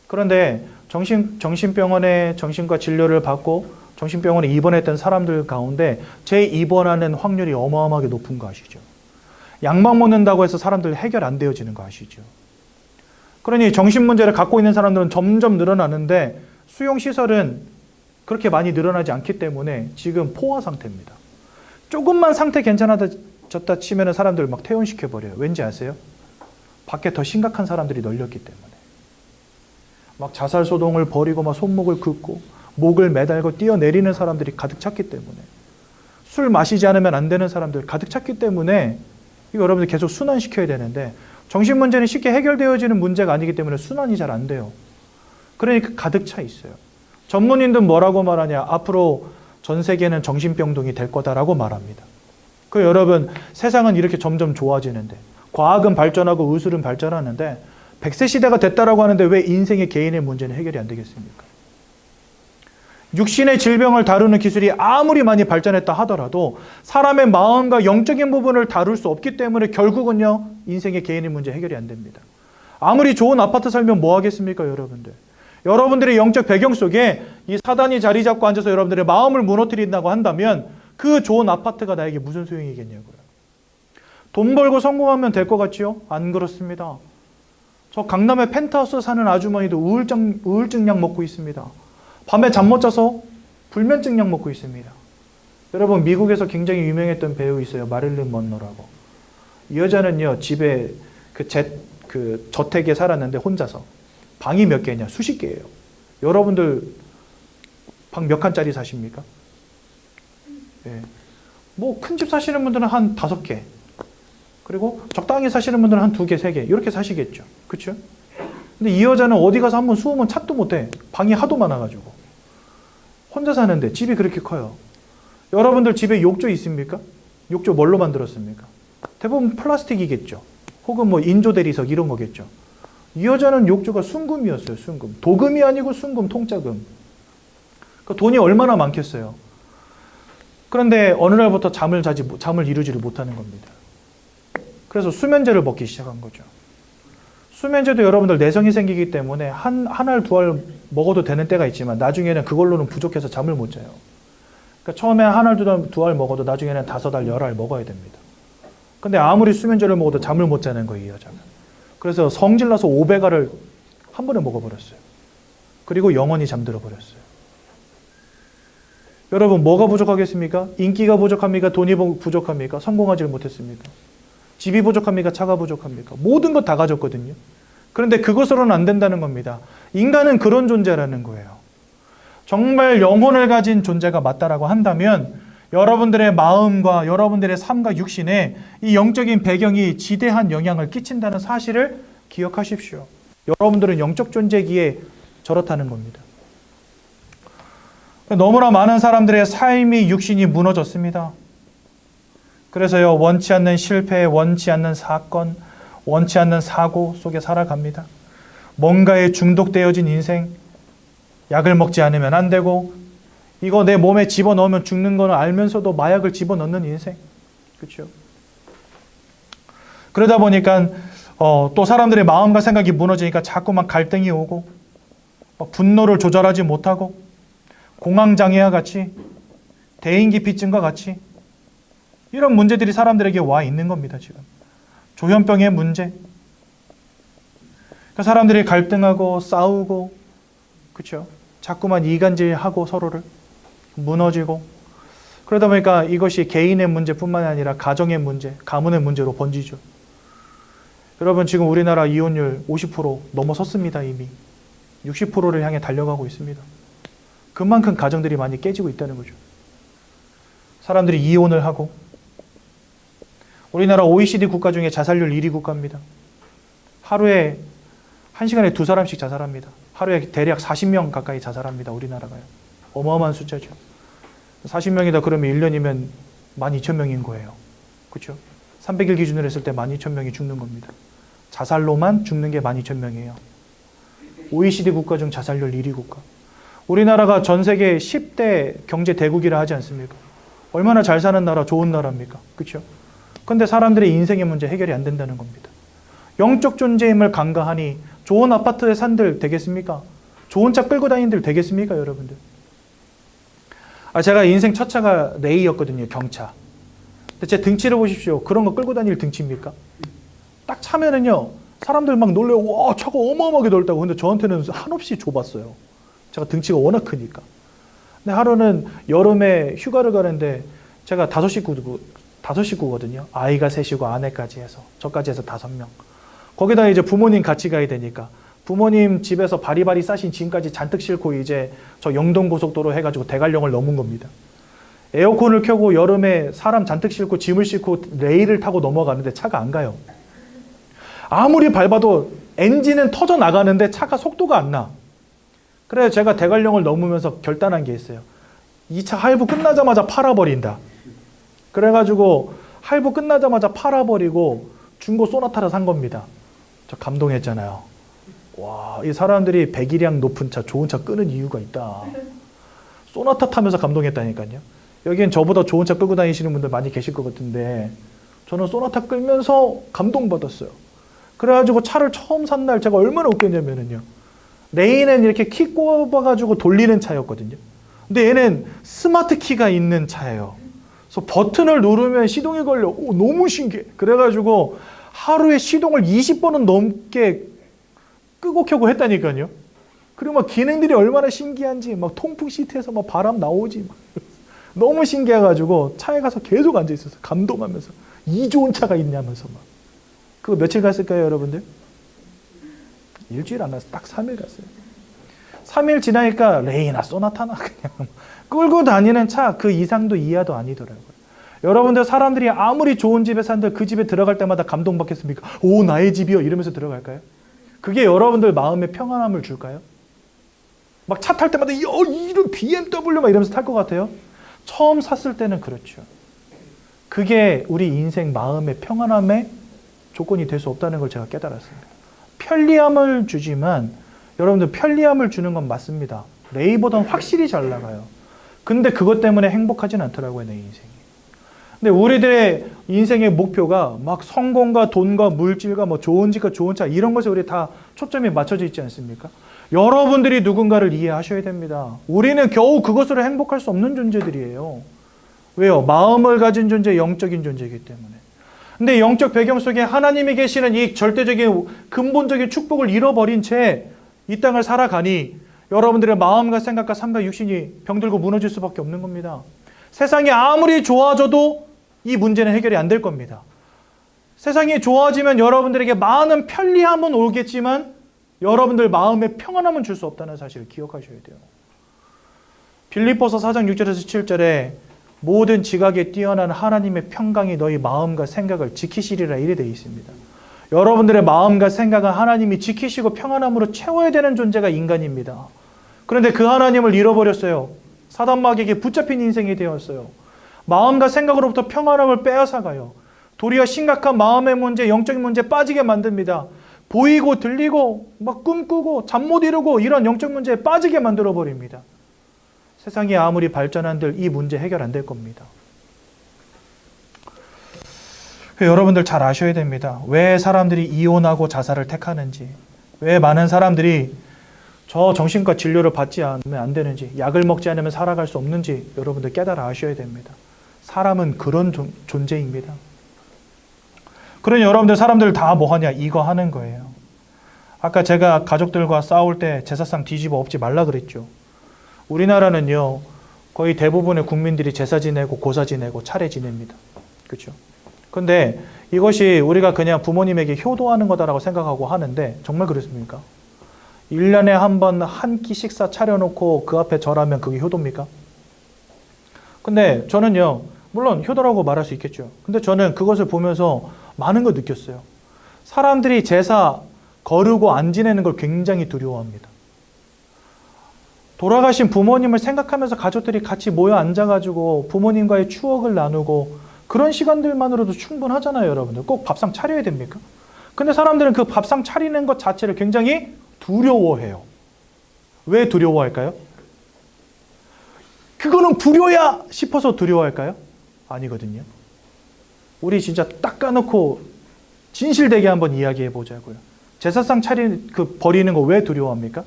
그런데 정신병원에 정신과 진료를 받고 정신병원에 입원했던 사람들 가운데 재입원하는 확률이 어마어마하게 높은 거 아시죠? 약만 먹는다고 해서 사람들 해결 안 되어지는 거 아시죠? 그러니 정신 문제를 갖고 있는 사람들은 점점 늘어나는데 수용시설은 그렇게 많이 늘어나지 않기 때문에 지금 포화 상태입니다. 조금만 상태 괜찮아졌다 치면 사람들 막 퇴원시켜버려요. 왠지 아세요? 밖에 더 심각한 사람들이 널렸기 때문에. 막 자살소동을 벌이고 막 손목을 긋고 목을 매달고 뛰어내리는 사람들이 가득 찼기 때문에, 술 마시지 않으면 안 되는 사람들 가득 찼기 때문에 이거 여러분들 계속 순환시켜야 되는데 정신 문제는 쉽게 해결되어지는 문제가 아니기 때문에 순환이 잘 안 돼요. 그러니까 가득 차 있어요. 전문인들 뭐라고 말하냐? 앞으로 전 세계는 정신병동이 될 거다라고 말합니다. 그 여러분, 세상은 이렇게 점점 좋아지는데, 과학은 발전하고 의술은 발전하는데 100세 시대가 됐다라고 하는데 왜 인생의 개인의 문제는 해결이 안 되겠습니까? 육신의 질병을 다루는 기술이 아무리 많이 발전했다 하더라도 사람의 마음과 영적인 부분을 다룰 수 없기 때문에 결국은요, 인생의 개인의 문제 해결이 안 됩니다. 아무리 좋은 아파트 살면 뭐 하겠습니까, 여러분들? 여러분들의 영적 배경 속에 이 사단이 자리 잡고 앉아서 여러분들의 마음을 무너뜨린다고 한다면 그 좋은 아파트가 나에게 무슨 소용이겠냐고요. 돈 벌고 성공하면 될 것 같지요? 안 그렇습니다. 저 강남의 펜트하우스 사는 아주머니도 우울증약 먹고 있습니다. 밤에 잠 못 자서 불면증약 먹고 있습니다. 여러분, 미국에서 굉장히 유명했던 배우 있어요. 마릴린 먼로라고. 이 여자는요, 집에 저택에 살았는데 혼자서. 방이 몇 개냐? 수십 개예요. 여러분들 방 몇 칸짜리 사십니까? 예. 뭐 큰 집 사시는 분들은 한 5개. 그리고 적당히 사시는 분들은 한 2개, 3개. 이렇게 사시겠죠. 그렇죠? 근데 이 여자는 어디 가서 한번 수으면 찾도 못해. 방이 하도 많아가지고. 혼자 사는데 집이 그렇게 커요. 여러분들 집에 욕조 있습니까? 욕조 뭘로 만들었습니까? 대부분 플라스틱이겠죠. 혹은 뭐 인조 대리석 이런 거겠죠. 이 여자는 욕조가 순금이었어요. 순금. 도금이 아니고 순금, 통짜금. 그러니까 돈이 얼마나 많겠어요. 그런데 어느 날부터 잠을 이루지를 못하는 겁니다. 그래서 수면제를 먹기 시작한 거죠. 수면제도 여러분들 내성이 생기기 때문에 한 알, 2알 먹어도 되는 때가 있지만 나중에는 그걸로는 부족해서 잠을 못 자요. 그러니까 처음에 한 알, 2알 먹어도 나중에는 5알, 10알 먹어야 됩니다. 근데 아무리 수면제를 먹어도 잠을 못 자는 거예요, 이 여자는. 그래서 성질나서 500알을 한 번에 먹어버렸어요. 그리고 영원히 잠들어 버렸어요. 여러분, 뭐가 부족하겠습니까? 인기가 부족합니까? 돈이 부족합니까? 성공하지 못했습니까? 집이 부족합니까? 차가 부족합니까? 모든 것 다 가졌거든요. 그런데 그것으로는 안 된다는 겁니다. 인간은 그런 존재라는 거예요. 정말 영혼을 가진 존재가 맞다라고 한다면 여러분들의 마음과 여러분들의 삶과 육신에 이 영적인 배경이 지대한 영향을 끼친다는 사실을 기억하십시오. 여러분들은 영적 존재기에 저렇다는 겁니다. 너무나 많은 사람들의 삶이 육신이 무너졌습니다. 그래서요, 원치 않는 실패, 원치 않는 사건, 원치 않는 사고 속에 살아갑니다. 뭔가에 중독되어진 인생, 약을 먹지 않으면 안 되고, 이거 내 몸에 집어넣으면 죽는 거는 알면서도 마약을 집어넣는 인생. 그렇죠? 그러다 보니까 또 사람들의 마음과 생각이 무너지니까 자꾸만 갈등이 오고, 분노를 조절하지 못하고, 공황장애와 같이, 대인기피증과 같이 이런 문제들이 사람들에게 와 있는 겁니다. 지금 조현병의 문제, 그러니까 사람들이 갈등하고 싸우고, 그렇죠? 자꾸만 이간질하고 서로를 무너지고, 그러다 보니까 이것이 개인의 문제뿐만 아니라 가정의 문제, 가문의 문제로 번지죠. 여러분, 지금 우리나라 이혼율 50% 넘어섰습니다. 이미 60%를 향해 달려가고 있습니다. 그만큼 가정들이 많이 깨지고 있다는 거죠. 사람들이 이혼을 하고, 우리나라 OECD 국가 중에 자살률 1위 국가입니다. 하루에 1시간에 2사람씩 자살합니다. 하루에 대략 40명 가까이 자살합니다. 우리나라가요. 어마어마한 숫자죠. 40명이다 그러면 1년이면 12,000명인 거예요. 그렇죠? 300일 기준으로 했을 때 12,000명이 죽는 겁니다. 자살로만 죽는 게 12,000명이에요. OECD 국가 중 자살률 1위 국가. 우리나라가 전 세계 10대 경제 대국이라 하지 않습니까? 얼마나 잘 사는 나라, 좋은 나라입니까? 그렇죠? 근데 사람들의 인생의 문제 해결이 안 된다는 겁니다. 영적 존재임을 간과하니 좋은 아파트에 산들 되겠습니까? 좋은 차 끌고 다니는들 되겠습니까, 여러분들? 제가 인생 첫 차가 레이였거든요, 경차. 근데 제 등치를 보십시오. 그런 거 끌고 다닐 등치입니까? 딱 차면은요, 사람들 막 놀래요. 와, 차가 어마어마하게 넓다고. 근데 저한테는 한없이 좁았어요. 제가 등치가 워낙 크니까. 근데 하루는 여름에 휴가를 가는데 제가 5식구거든요. 아이가 셋이고 아내까지 해서, 저까지 해서 5명. 거기다 이제 부모님 같이 가야 되니까 부모님 집에서 바리바리 싸신 짐까지 잔뜩 싣고 이제 저 영동고속도로 해가지고 대관령을 넘은 겁니다. 에어컨을 켜고 여름에 사람 잔뜩 싣고 짐을 싣고 레일을 타고 넘어가는데 차가 안 가요. 아무리 밟아도 엔진은 터져 나가는데 차가 속도가 안 나. 그래서 제가 대관령을 넘으면서 결단한 게 있어요. 이 차 할부 끝나자마자 팔아버린다. 그래가지고 할부 끝나자마자 팔아버리고 중고 소나타를 산 겁니다. 저 감동했잖아요. 와, 이 사람들이 배기량 높은 차, 좋은 차 끄는 이유가 있다. 소나타 타면서 감동했다니까요. 여기엔 저보다 좋은 차 끌고 다니시는 분들 많이 계실 것 같은데 저는 소나타 끌면서 감동받았어요. 그래가지고 차를 처음 산 날 제가 얼마나 웃겼냐면요. 레인은 이렇게 키 꼽아가지고 돌리는 차였거든요. 근데 얘는 스마트 키가 있는 차예요. 그래서 버튼을 누르면 시동이 걸려. 오, 너무 신기해. 그래가지고 하루에 시동을 20번은 넘게 끄고 켜고 했다니까요. 그리고 막 기능들이 얼마나 신기한지, 막 통풍 시트에서 막 바람 나오지. 막. 너무 신기해가지고 차에 가서 계속 앉아 있었어요. 감동하면서. 이 좋은 차가 있냐면서 막. 그거 며칠 갔을까요, 여러분들? 일주일 안 갔어요. 딱 3일 갔어요. 3일 지나니까 레이나 소나타나 그냥 끌고 다니는 차 그 이상도 이하도 아니더라고요. 여러분들 사람들이 아무리 좋은 집에 산들 그 집에 들어갈 때마다 감동받겠습니까? 오, 나의 집이요 이러면서 들어갈까요? 그게 여러분들 마음에 평안함을 줄까요? 막 차 탈 때마다 이런 BMW 막 이러면서 탈 것 같아요? 처음 샀을 때는 그렇죠. 그게 우리 인생 마음의 평안함의 조건이 될 수 없다는 걸 제가 깨달았습니다. 편리함을 주지만 여러분들 편리함을 주는 건 맞습니다. 레이보다는 확실히 잘 나가요. 근데 그것 때문에 행복하진 않더라고요, 내 인생이. 근데 우리들의 인생의 목표가 막 성공과 돈과 물질과 뭐 좋은 집과 좋은 차 이런 것에 우리 다 초점이 맞춰져 있지 않습니까? 여러분들이 누군가를 이해하셔야 됩니다. 우리는 겨우 그것으로 행복할 수 없는 존재들이에요. 왜요? 마음을 가진 존재, 영적인 존재이기 때문에. 근데 영적 배경 속에 하나님이 계시는 이 절대적인 근본적인 축복을 잃어버린 채 이 땅을 살아가니 여러분들의 마음과 생각과 삶과 육신이 병들고 무너질 수밖에 없는 겁니다. 세상이 아무리 좋아져도 이 문제는 해결이 안 될 겁니다. 세상이 좋아지면 여러분들에게 많은 편리함은 오겠지만 여러분들 마음에 평안함은 줄 수 없다는 사실을 기억하셔야 돼요. 빌립보서 4장 6절에서 7절에 모든 지각에 뛰어난 하나님의 평강이 너희 마음과 생각을 지키시리라 이래 되어 있습니다. 여러분들의 마음과 생각은 하나님이 지키시고 평안함으로 채워야 되는 존재가 인간입니다. 그런데 그 하나님을 잃어버렸어요. 사단 마귀에게 붙잡힌 인생이 되었어요. 마음과 생각으로부터 평안함을 빼앗아가요. 도리어 심각한 마음의 문제, 영적인 문제에 빠지게 만듭니다. 보이고 들리고 막 꿈꾸고 잠 못 이루고 이런 영적 문제에 빠지게 만들어버립니다. 세상이 아무리 발전한들 이 문제 해결 안 될 겁니다. 여러분들 잘 아셔야 됩니다. 왜 사람들이 이혼하고 자살을 택하는지, 왜 많은 사람들이 저 정신과 진료를 받지 않으면 안 되는지, 약을 먹지 않으면 살아갈 수 없는지 여러분들 깨달아 아셔야 됩니다. 사람은 그런 존재입니다. 그러니 여러분들 사람들 다 뭐하냐? 이거 하는 거예요. 아까 제가 가족들과 싸울 때 제사상 뒤집어 엎지 말라 그랬죠. 우리나라는요, 거의 대부분의 국민들이 제사 지내고 고사 지내고 차례 지냅니다. 그렇죠? 근데 이것이 우리가 그냥 부모님에게 효도하는 거다라고 생각하고 하는데 정말 그렇습니까? 1년에 한 번 한 끼 식사 차려놓고 그 앞에 절하면 그게 효도입니까? 근데 저는요, 물론 효도라고 말할 수 있겠죠. 근데 저는 그것을 보면서 많은 걸 느꼈어요. 사람들이 제사 거르고 안 지내는 걸 굉장히 두려워합니다. 돌아가신 부모님을 생각하면서 가족들이 같이 모여 앉아가지고 부모님과의 추억을 나누고 그런 시간들만으로도 충분하잖아요, 여러분들. 꼭 밥상 차려야 됩니까? 근데 사람들은 그 밥상 차리는 것 자체를 굉장히 두려워해요. 왜 두려워할까요? 그거는 불효야 싶어서 두려워할까요? 아니거든요. 우리 진짜 딱 까놓고 진실되게 한번 이야기해 보자고요. 제사상 버리는 거 왜 두려워합니까?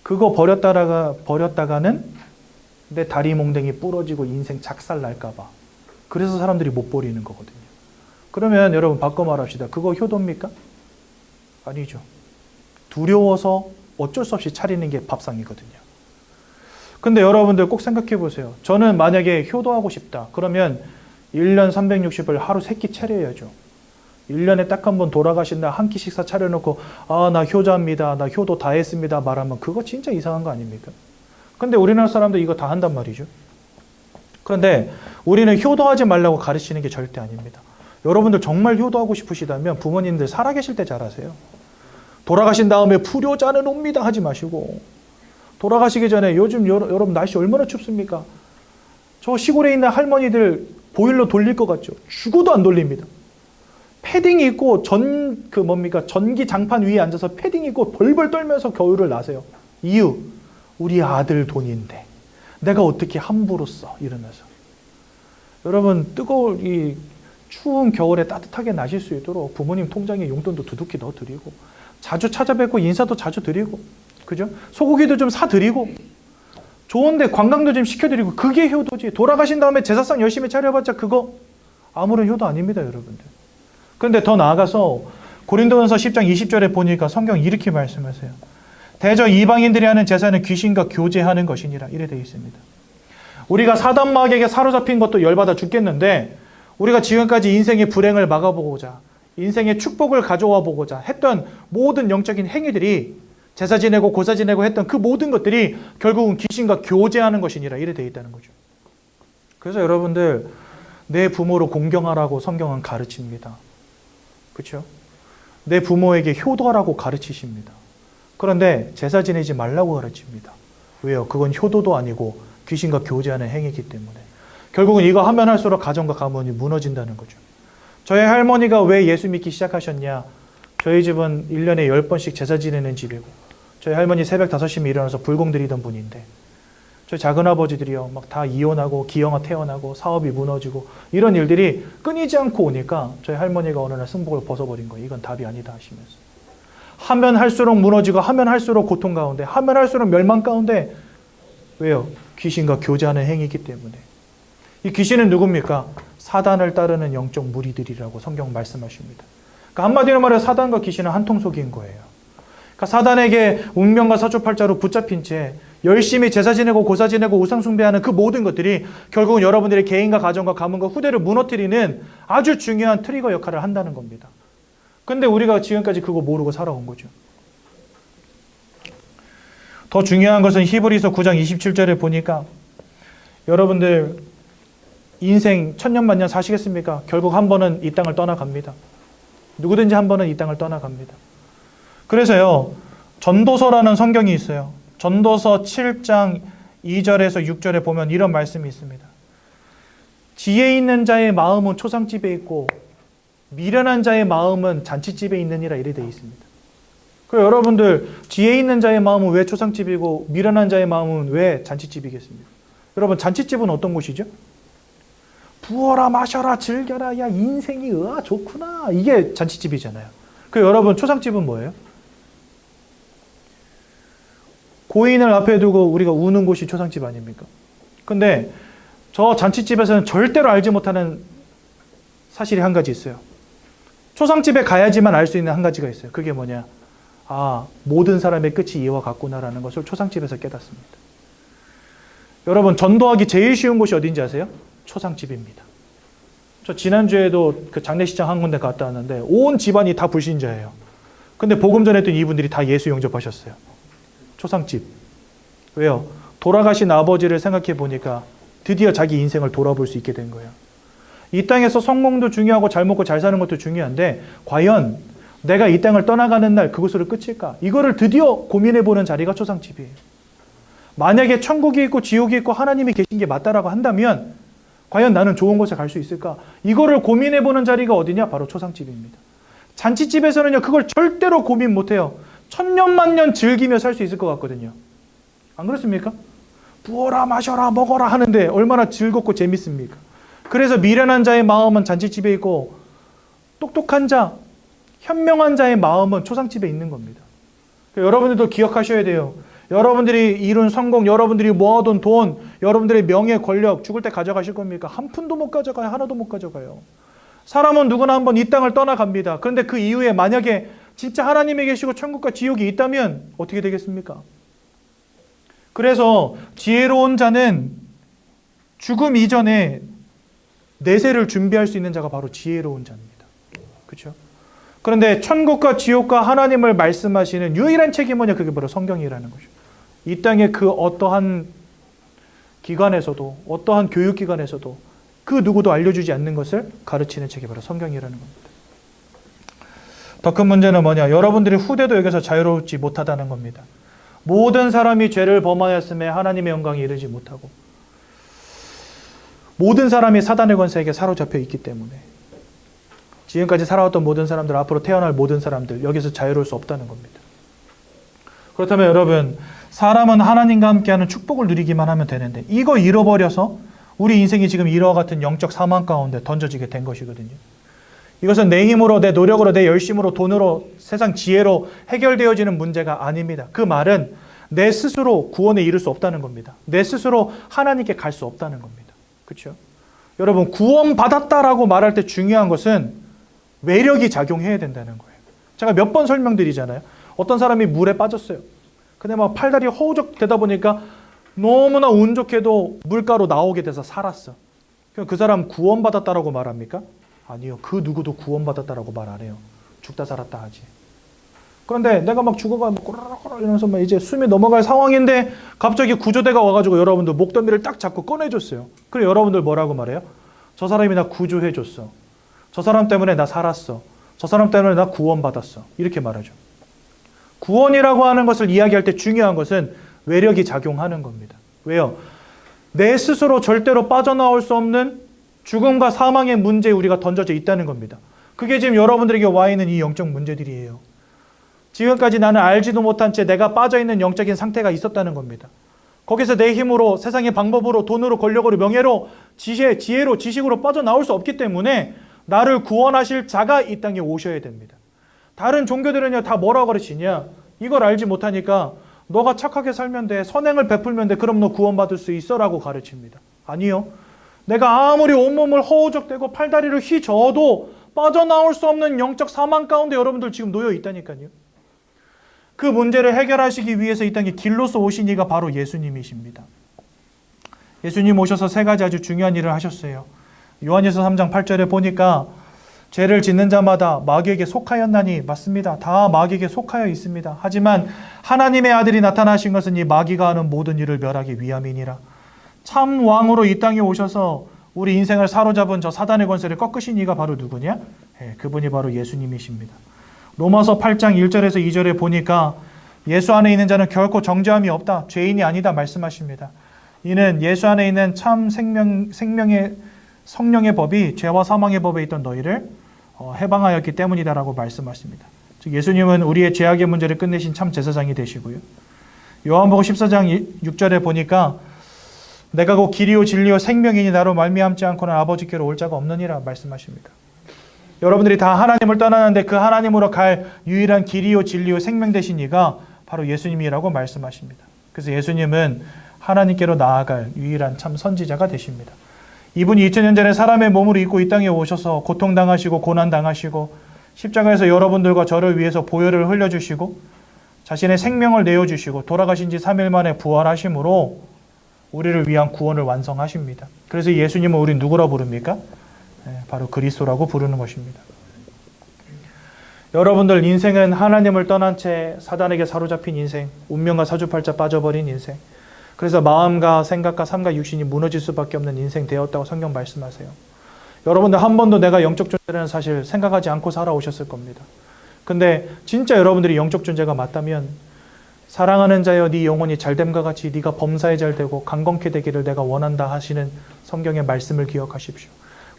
그거 버렸다가는 내 다리 몽댕이 부러지고 인생 작살 날까봐. 그래서 사람들이 못 버리는 거거든요. 그러면 여러분 바꿔 말합시다. 그거 효도입니까? 아니죠. 두려워서 어쩔 수 없이 차리는 게 밥상이거든요. 근데 여러분들 꼭 생각해 보세요. 저는 만약에 효도하고 싶다. 그러면 1년 360을 하루 3끼 차려야죠. 1년에 딱 한 번 돌아가신 날 한 끼 식사 차려놓고 나 효자입니다. 나 효도 다 했습니다. 말하면 그거 진짜 이상한 거 아닙니까? 근데 우리나라 사람들 이거 다 한단 말이죠. 그런데 우리는 효도하지 말라고 가르치는 게 절대 아닙니다. 여러분들 정말 효도하고 싶으시다면 부모님들 살아계실 때 잘하세요. 돌아가신 다음에 불효자는 옵니다 하지 마시고, 돌아가시기 전에 요즘 여러분 날씨 얼마나 춥습니까? 저 시골에 있는 할머니들 보일러 돌릴 것 같죠? 죽어도 안 돌립니다. 패딩 입고 전기 장판 위에 앉아서 패딩 입고 벌벌 떨면서 겨울을 나세요. 이유, 우리 아들 돈인데 내가 어떻게 함부로 써? 이러면서. 여러분, 이 추운 겨울에 따뜻하게 나실 수 있도록 부모님 통장에 용돈도 두둑히 넣어드리고, 자주 찾아뵙고 인사도 자주 드리고, 그죠? 소고기도 좀 사드리고, 좋은데 관광도 좀 시켜드리고, 그게 효도지. 돌아가신 다음에 제사상 열심히 차려봤자 그거 아무런 효도 아닙니다, 여러분들. 그런데 더 나아가서 고린도전서 10장 20절에 보니까 성경이 이렇게 말씀하세요. 대저 이방인들이 하는 제사는 귀신과 교제하는 것이니라. 이래 되어 있습니다. 우리가 사단 마귀에게 사로잡힌 것도 열받아 죽겠는데, 우리가 지금까지 인생의 불행을 막아보고자, 인생의 축복을 가져와 보고자 했던 모든 영적인 행위들이, 제사 지내고 고사 지내고 했던 그 모든 것들이 결국은 귀신과 교제하는 것이니라. 이래 되어 있다는 거죠. 그래서 여러분들, 내 부모를 공경하라고 성경은 가르칩니다. 그렇죠? 내 부모에게 효도하라고 가르치십니다. 그런데 제사 지내지 말라고 가르칩니다. 왜요? 그건 효도도 아니고 귀신과 교제하는 행위이기 때문에. 결국은 이거 하면 할수록 가정과 가문이 무너진다는 거죠. 저희 할머니가 왜 예수 믿기 시작하셨냐? 저희 집은 1년에 10번씩 제사 지내는 집이고, 저희 할머니 새벽 5시면 일어나서 불공 드리던 분인데, 저희 작은아버지들이요, 막 다 이혼하고 기형아 태어나고 사업이 무너지고 이런 일들이 끊이지 않고 오니까 저희 할머니가 어느 날 승복을 벗어버린 거예요. 이건 답이 아니다 하시면서. 하면 할수록 무너지고, 하면 할수록 고통 가운데, 하면 할수록 멸망 가운데. 왜요? 귀신과 교제하는 행위이기 때문에. 이 귀신은 누굽니까? 사단을 따르는 영적 무리들이라고 성경 말씀하십니다. 그러니까 한마디로 말해 사단과 귀신은 한통속인 거예요. 그러니까 사단에게 운명과 사주팔자로 붙잡힌 채 열심히 제사 지내고 고사 지내고 우상 숭배하는 그 모든 것들이 결국은 여러분들의 개인과 가정과 가문과 후대를 무너뜨리는 아주 중요한 트리거 역할을 한다는 겁니다. 근데 우리가 지금까지 그거 모르고 살아온 거죠. 더 중요한 것은 히브리서 9장 27절에 보니까 여러분들 인생 천년만년 사시겠습니까? 결국 한 번은 이 땅을 떠나갑니다. 누구든지 한 번은 이 땅을 떠나갑니다. 그래서요, 전도서라는 성경이 있어요. 전도서 7장 2절에서 6절에 보면 이런 말씀이 있습니다. 지혜 있는 자의 마음은 초상집에 있고 미련한 자의 마음은 잔치집에 있느니라 이래 되어 있습니다. 그 여러분들 지혜 있는 자의 마음은 왜 초상집이고 미련한 자의 마음은 왜 잔치집이겠습니까? 여러분 잔치집은 어떤 곳이죠? 부어라 마셔라 즐겨라 야 인생이 좋구나 이게 잔치집이잖아요. 그 여러분 초상집은 뭐예요? 고인을 앞에 두고 우리가 우는 곳이 초상집 아닙니까? 근데 저 잔치집에서는 절대로 알지 못하는 사실이 한 가지 있어요. 초상집에 가야지만 알 수 있는 한 가지가 있어요. 그게 뭐냐? 모든 사람의 끝이 이와 같구나라는 것을 초상집에서 깨닫습니다. 여러분 전도하기 제일 쉬운 곳이 어딘지 아세요? 초상집입니다. 저 지난주에도 그 장례식장 한 군데 갔다 왔는데 온 집안이 다 불신자예요. 근데 복음 전했더니 이분들이 다 예수 영접하셨어요. 초상집. 왜요? 돌아가신 아버지를 생각해 보니까 드디어 자기 인생을 돌아볼 수 있게 된 거예요. 이 땅에서 성공도 중요하고 잘 먹고 잘 사는 것도 중요한데 과연 내가 이 땅을 떠나가는 날 그것으로 끝일까? 이거를 드디어 고민해 보는 자리가 초상집이에요. 만약에 천국이 있고 지옥이 있고 하나님이 계신 게 맞다라고 한다면 과연 나는 좋은 곳에 갈 수 있을까? 이거를 고민해 보는 자리가 어디냐? 바로 초상집입니다. 잔치집에서는요 그걸 절대로 고민 못해요. 천년만년 즐기며 살 수 있을 것 같거든요. 안 그렇습니까? 부어라 마셔라 먹어라 하는데 얼마나 즐겁고 재밌습니까? 그래서 미련한 자의 마음은 잔치집에 있고 똑똑한 자, 현명한 자의 마음은 초상집에 있는 겁니다. 여러분들도 기억하셔야 돼요. 여러분들이 이룬 성공, 여러분들이 모아둔 돈, 여러분들의 명예, 권력 죽을 때 가져가실 겁니까? 한 푼도 못 가져가요. 하나도 못 가져가요. 사람은 누구나 한번 이 땅을 떠나갑니다. 그런데 그 이후에 만약에 진짜 하나님이 계시고 천국과 지옥이 있다면 어떻게 되겠습니까? 그래서 지혜로운 자는 죽음 이전에 내세를 준비할 수 있는 자가 바로 지혜로운 자입니다. 그렇죠? 그런데 천국과 지옥과 하나님을 말씀하시는 유일한 책이 뭐냐? 그게 바로 성경이라는 거죠. 이 땅의 그 어떠한 기관에서도 어떠한 교육기관에서도 그 누구도 알려주지 않는 것을 가르치는 책이 바로 성경이라는 겁니다. 더 큰 문제는 뭐냐? 여러분들의 후대도 여기서 자유롭지 못하다는 겁니다. 모든 사람이 죄를 범하였음에 하나님의 영광에 이르지 못하고 모든 사람이 사단의 권세에게 사로잡혀 있기 때문에 지금까지 살아왔던 모든 사람들, 앞으로 태어날 모든 사람들 여기서 자유로울 수 없다는 겁니다. 그렇다면 여러분, 사람은 하나님과 함께하는 축복을 누리기만 하면 되는데 이거 잃어버려서 우리 인생이 지금 이와 같은 영적 사망 가운데 던져지게 된 것이거든요. 이것은 내 힘으로, 내 노력으로, 내 열심으로, 돈으로, 세상 지혜로 해결되어지는 문제가 아닙니다. 그 말은 내 스스로 구원에 이를 수 없다는 겁니다. 내 스스로 하나님께 갈 수 없다는 겁니다. 그렇죠? 여러분, 구원받았다라고 말할 때 중요한 것은 외력이 작용해야 된다는 거예요. 제가 몇 번 설명드리잖아요. 어떤 사람이 물에 빠졌어요. 근데 막 팔다리 허우적 되다 보니까 너무나 운 좋게도 물가로 나오게 돼서 살았어. 그럼 그 사람 구원받았다라고 말합니까? 아니요. 그 누구도 구원받았다라고 말 안 해요. 죽다 살았다 하지. 그런데 내가 막 죽어가 꼬라라꼬라 이러면서 막 이제 숨이 넘어갈 상황인데 갑자기 구조대가 와가지고 여러분들 목덜미를 딱 잡고 꺼내줬어요. 그래 여러분들 뭐라고 말해요? 저 사람이 나 구조해줬어. 저 사람 때문에 나 살았어. 저 사람 때문에 나 구원받았어. 이렇게 말하죠. 구원이라고 하는 것을 이야기할 때 중요한 것은 외력이 작용하는 겁니다. 왜요? 내 스스로 절대로 빠져나올 수 없는 죽음과 사망의 문제에 우리가 던져져 있다는 겁니다. 그게 지금 여러분들에게 와 있는 이 영적 문제들이에요. 지금까지 나는 알지도 못한 채 내가 빠져있는 영적인 상태가 있었다는 겁니다. 거기서 내 힘으로, 세상의 방법으로, 돈으로, 권력으로, 명예로, 지혜로, 지식으로 빠져나올 수 없기 때문에 나를 구원하실 자가 이 땅에 오셔야 됩니다. 다른 종교들은요 다 뭐라고 가르치냐? 이걸 알지 못하니까 너가 착하게 살면 돼, 선행을 베풀면 돼, 그럼 너 구원받을 수 있어 라고 가르칩니다. 아니요. 내가 아무리 온몸을 허우적대고 팔다리를 휘저어도 빠져나올 수 없는 영적 사망 가운데 여러분들 지금 놓여 있다니까요. 그 문제를 해결하시기 위해서 이 땅에 길로서 오신 이가 바로 예수님이십니다. 예수님 오셔서 세 가지 아주 중요한 일을 하셨어요. 요한일서 3장 8절에 보니까 죄를 짓는 자마다 마귀에게 속하였나니, 맞습니다. 다 마귀에게 속하여 있습니다. 하지만 하나님의 아들이 나타나신 것은 이 마귀가 하는 모든 일을 멸하기 위함이니라. 참 왕으로 이 땅에 오셔서 우리 인생을 사로잡은 저 사단의 권세를 꺾으신 이가 바로 누구냐? 그분이 바로 예수님이십니다. 로마서 8장 1절에서 2절에 보니까 예수 안에 있는 자는 결코 정죄함이 없다, 죄인이 아니다 말씀하십니다. 이는 예수 안에 있는 참 생명의 성령의 법이 죄와 사망의 법에 있던 너희를 해방하였기 때문이다라고 말씀하십니다. 즉 예수님은 우리의 죄악의 문제를 끝내신 참 제사장이 되시고요. 요한복음 14장 6절에 보니까 내가 곧 길이요 진리요 생명이니 나로 말미암지 않고는 아버지께로 올 자가 없느니라 말씀하십니다. 여러분들이 다 하나님을 떠나는데 그 하나님으로 갈 유일한 길이요 진리요 생명 되신 이가 바로 예수님이라고 말씀하십니다. 그래서 예수님은 하나님께로 나아갈 유일한 참 선지자가 되십니다. 이분이 2000년 전에 사람의 몸을 입고 이 땅에 오셔서 고통당하시고 고난당하시고 십자가에서 여러분들과 저를 위해서 보혈을 흘려주시고 자신의 생명을 내어주시고 돌아가신 지 3일 만에 부활하심으로 우리를 위한 구원을 완성하십니다. 그래서 예수님은 우리 누구라 부릅니까? 바로 그리스도라고 부르는 것입니다. 여러분들 인생은 하나님을 떠난 채 사단에게 사로잡힌 인생, 운명과 사주팔자 빠져버린 인생, 그래서 마음과 생각과 삶과 육신이 무너질 수밖에 없는 인생 되었다고 성경 말씀하세요. 여러분들 한 번도 내가 영적 존재라는 사실 생각하지 않고 살아오셨을 겁니다. 근데 진짜 여러분들이 영적 존재가 맞다면 사랑하는 자여 네 영혼이 잘됨과 같이 네가 범사에 잘되고 강건케 되기를 내가 원한다 하시는 성경의 말씀을 기억하십시오.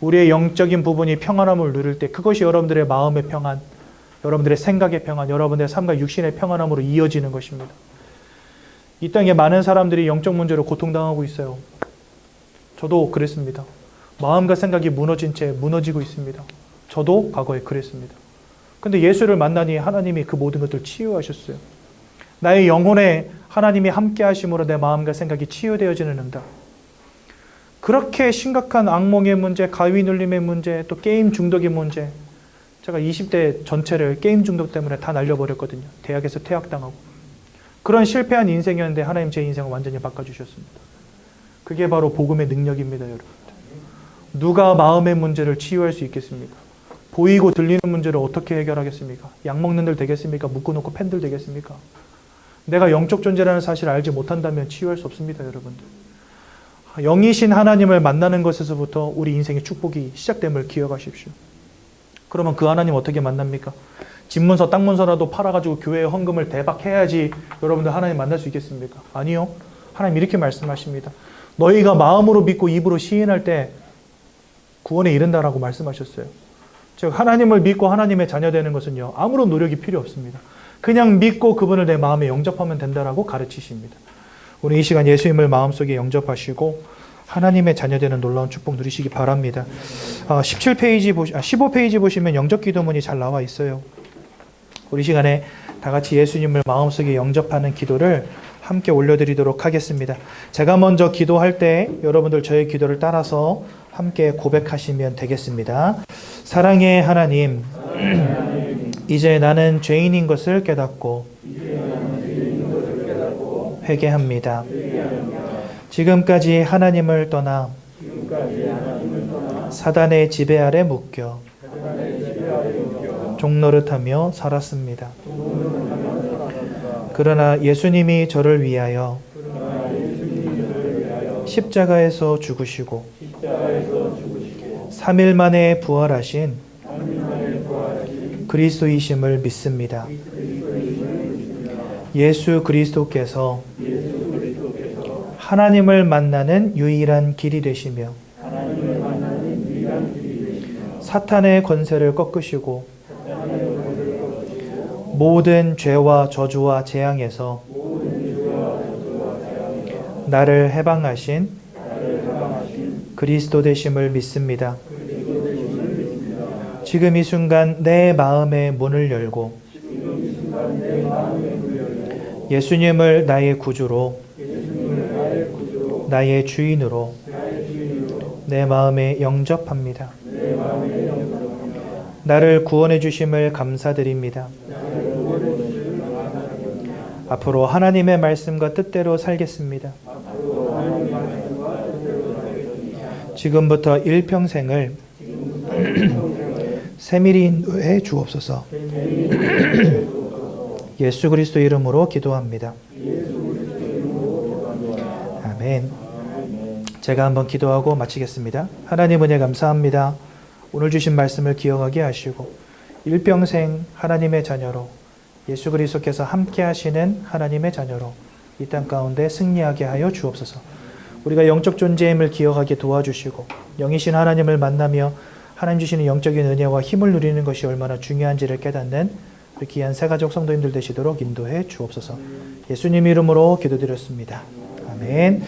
우리의 영적인 부분이 평안함을 누릴 때 그것이 여러분들의 마음의 평안, 여러분들의 생각의 평안, 여러분들의 삶과 육신의 평안함으로 이어지는 것입니다. 이 땅에 많은 사람들이 영적 문제로 고통당하고 있어요. 저도 그랬습니다. 마음과 생각이 무너진 채 무너지고 있습니다. 저도 과거에 그랬습니다. 근데 예수를 만나니 하나님이 그 모든 것들을 치유하셨어요. 나의 영혼에 하나님이 함께 하심으로 내 마음과 생각이 치유되어지는 응답. 그렇게 심각한 악몽의 문제, 가위 눌림의 문제, 또 게임 중독의 문제. 제가 20대 전체를 게임 중독 때문에 다 날려버렸거든요. 대학에서 퇴학당하고. 그런 실패한 인생이었는데 하나님 제 인생을 완전히 바꿔주셨습니다. 그게 바로 복음의 능력입니다, 여러분. 누가 마음의 문제를 치유할 수 있겠습니까? 보이고 들리는 문제를 어떻게 해결하겠습니까? 약 먹는 들 되겠습니까? 묶어놓고 팬들 되겠습니까? 내가 영적 존재라는 사실을 알지 못한다면 치유할 수 없습니다, 여러분들. 영이신 하나님을 만나는 것에서부터 우리 인생의 축복이 시작됨을 기억하십시오. 그러면 그 하나님 어떻게 만납니까? 집문서, 땅문서라도 팔아가지고 교회에 헌금을 대박해야지 여러분들 하나님 만날 수 있겠습니까? 아니요. 하나님 이렇게 말씀하십니다. 너희가 마음으로 믿고 입으로 시인할 때 구원에 이른다라고 말씀하셨어요. 즉 하나님을 믿고 하나님의 자녀 되는 것은요, 아무런 노력이 필요 없습니다. 그냥 믿고 그분을 내 마음에 영접하면 된다라고 가르치십니다. 우리 이 시간 예수님을 마음속에 영접하시고 하나님의 자녀 되는 놀라운 축복 누리시기 바랍니다. 15페이지 보시면 영접 기도문이 잘 나와 있어요. 우리 시간에 다 같이 예수님을 마음속에 영접하는 기도를 함께 올려드리도록 하겠습니다. 제가 먼저 기도할 때 여러분들 저의 기도를 따라서 함께 고백하시면 되겠습니다. 사랑의 하나님, 이제 나는 죄인인 것을 깨닫고 회개합니다. 지금까지 하나님을 떠나 사단의 지배 아래 묶여 종노릇하며 살았습니다. 그러나 예수님이 저를 위하여 십자가에서 죽으시고 3일 만에 부활하신 그리스도이심을 믿습니다. 예수 그리스도께서 하나님을 만나는 유일한 길이 되시며 사탄의 권세를 꺾으시고 모든 죄와 저주와 재앙에서 나를 해방하신 그리스도 되심을 믿습니다. 지금 이 순간 내 마음의 문을 열고 예수님을 나의 구주로 나의 주인으로 내 마음에 영접합니다. 나를 구원해 주심을 감사드립니다. 앞으로 하나님의 말씀과 뜻대로 살겠습니다. 지금부터 일평생을 세밀히 인도해 주옵소서. 예수 그리스도 이름으로 기도합니다. 아멘. 제가 한번 기도하고 마치겠습니다. 하나님 은혜 감사합니다. 오늘 주신 말씀을 기억하게 하시고 일평생 하나님의 자녀로 예수 그리스도께서 함께 하시는 하나님의 자녀로 이 땅 가운데 승리하게 하여 주옵소서. 우리가 영적 존재임을 기억하게 도와주시고 영이신 하나님을 만나며 하나님 주시는 영적인 은혜와 힘을 누리는 것이 얼마나 중요한지를 깨닫는 우리 귀한 새가족 성도님들 되시도록 인도해 주옵소서. 예수님 이름으로 기도드렸습니다. 아멘.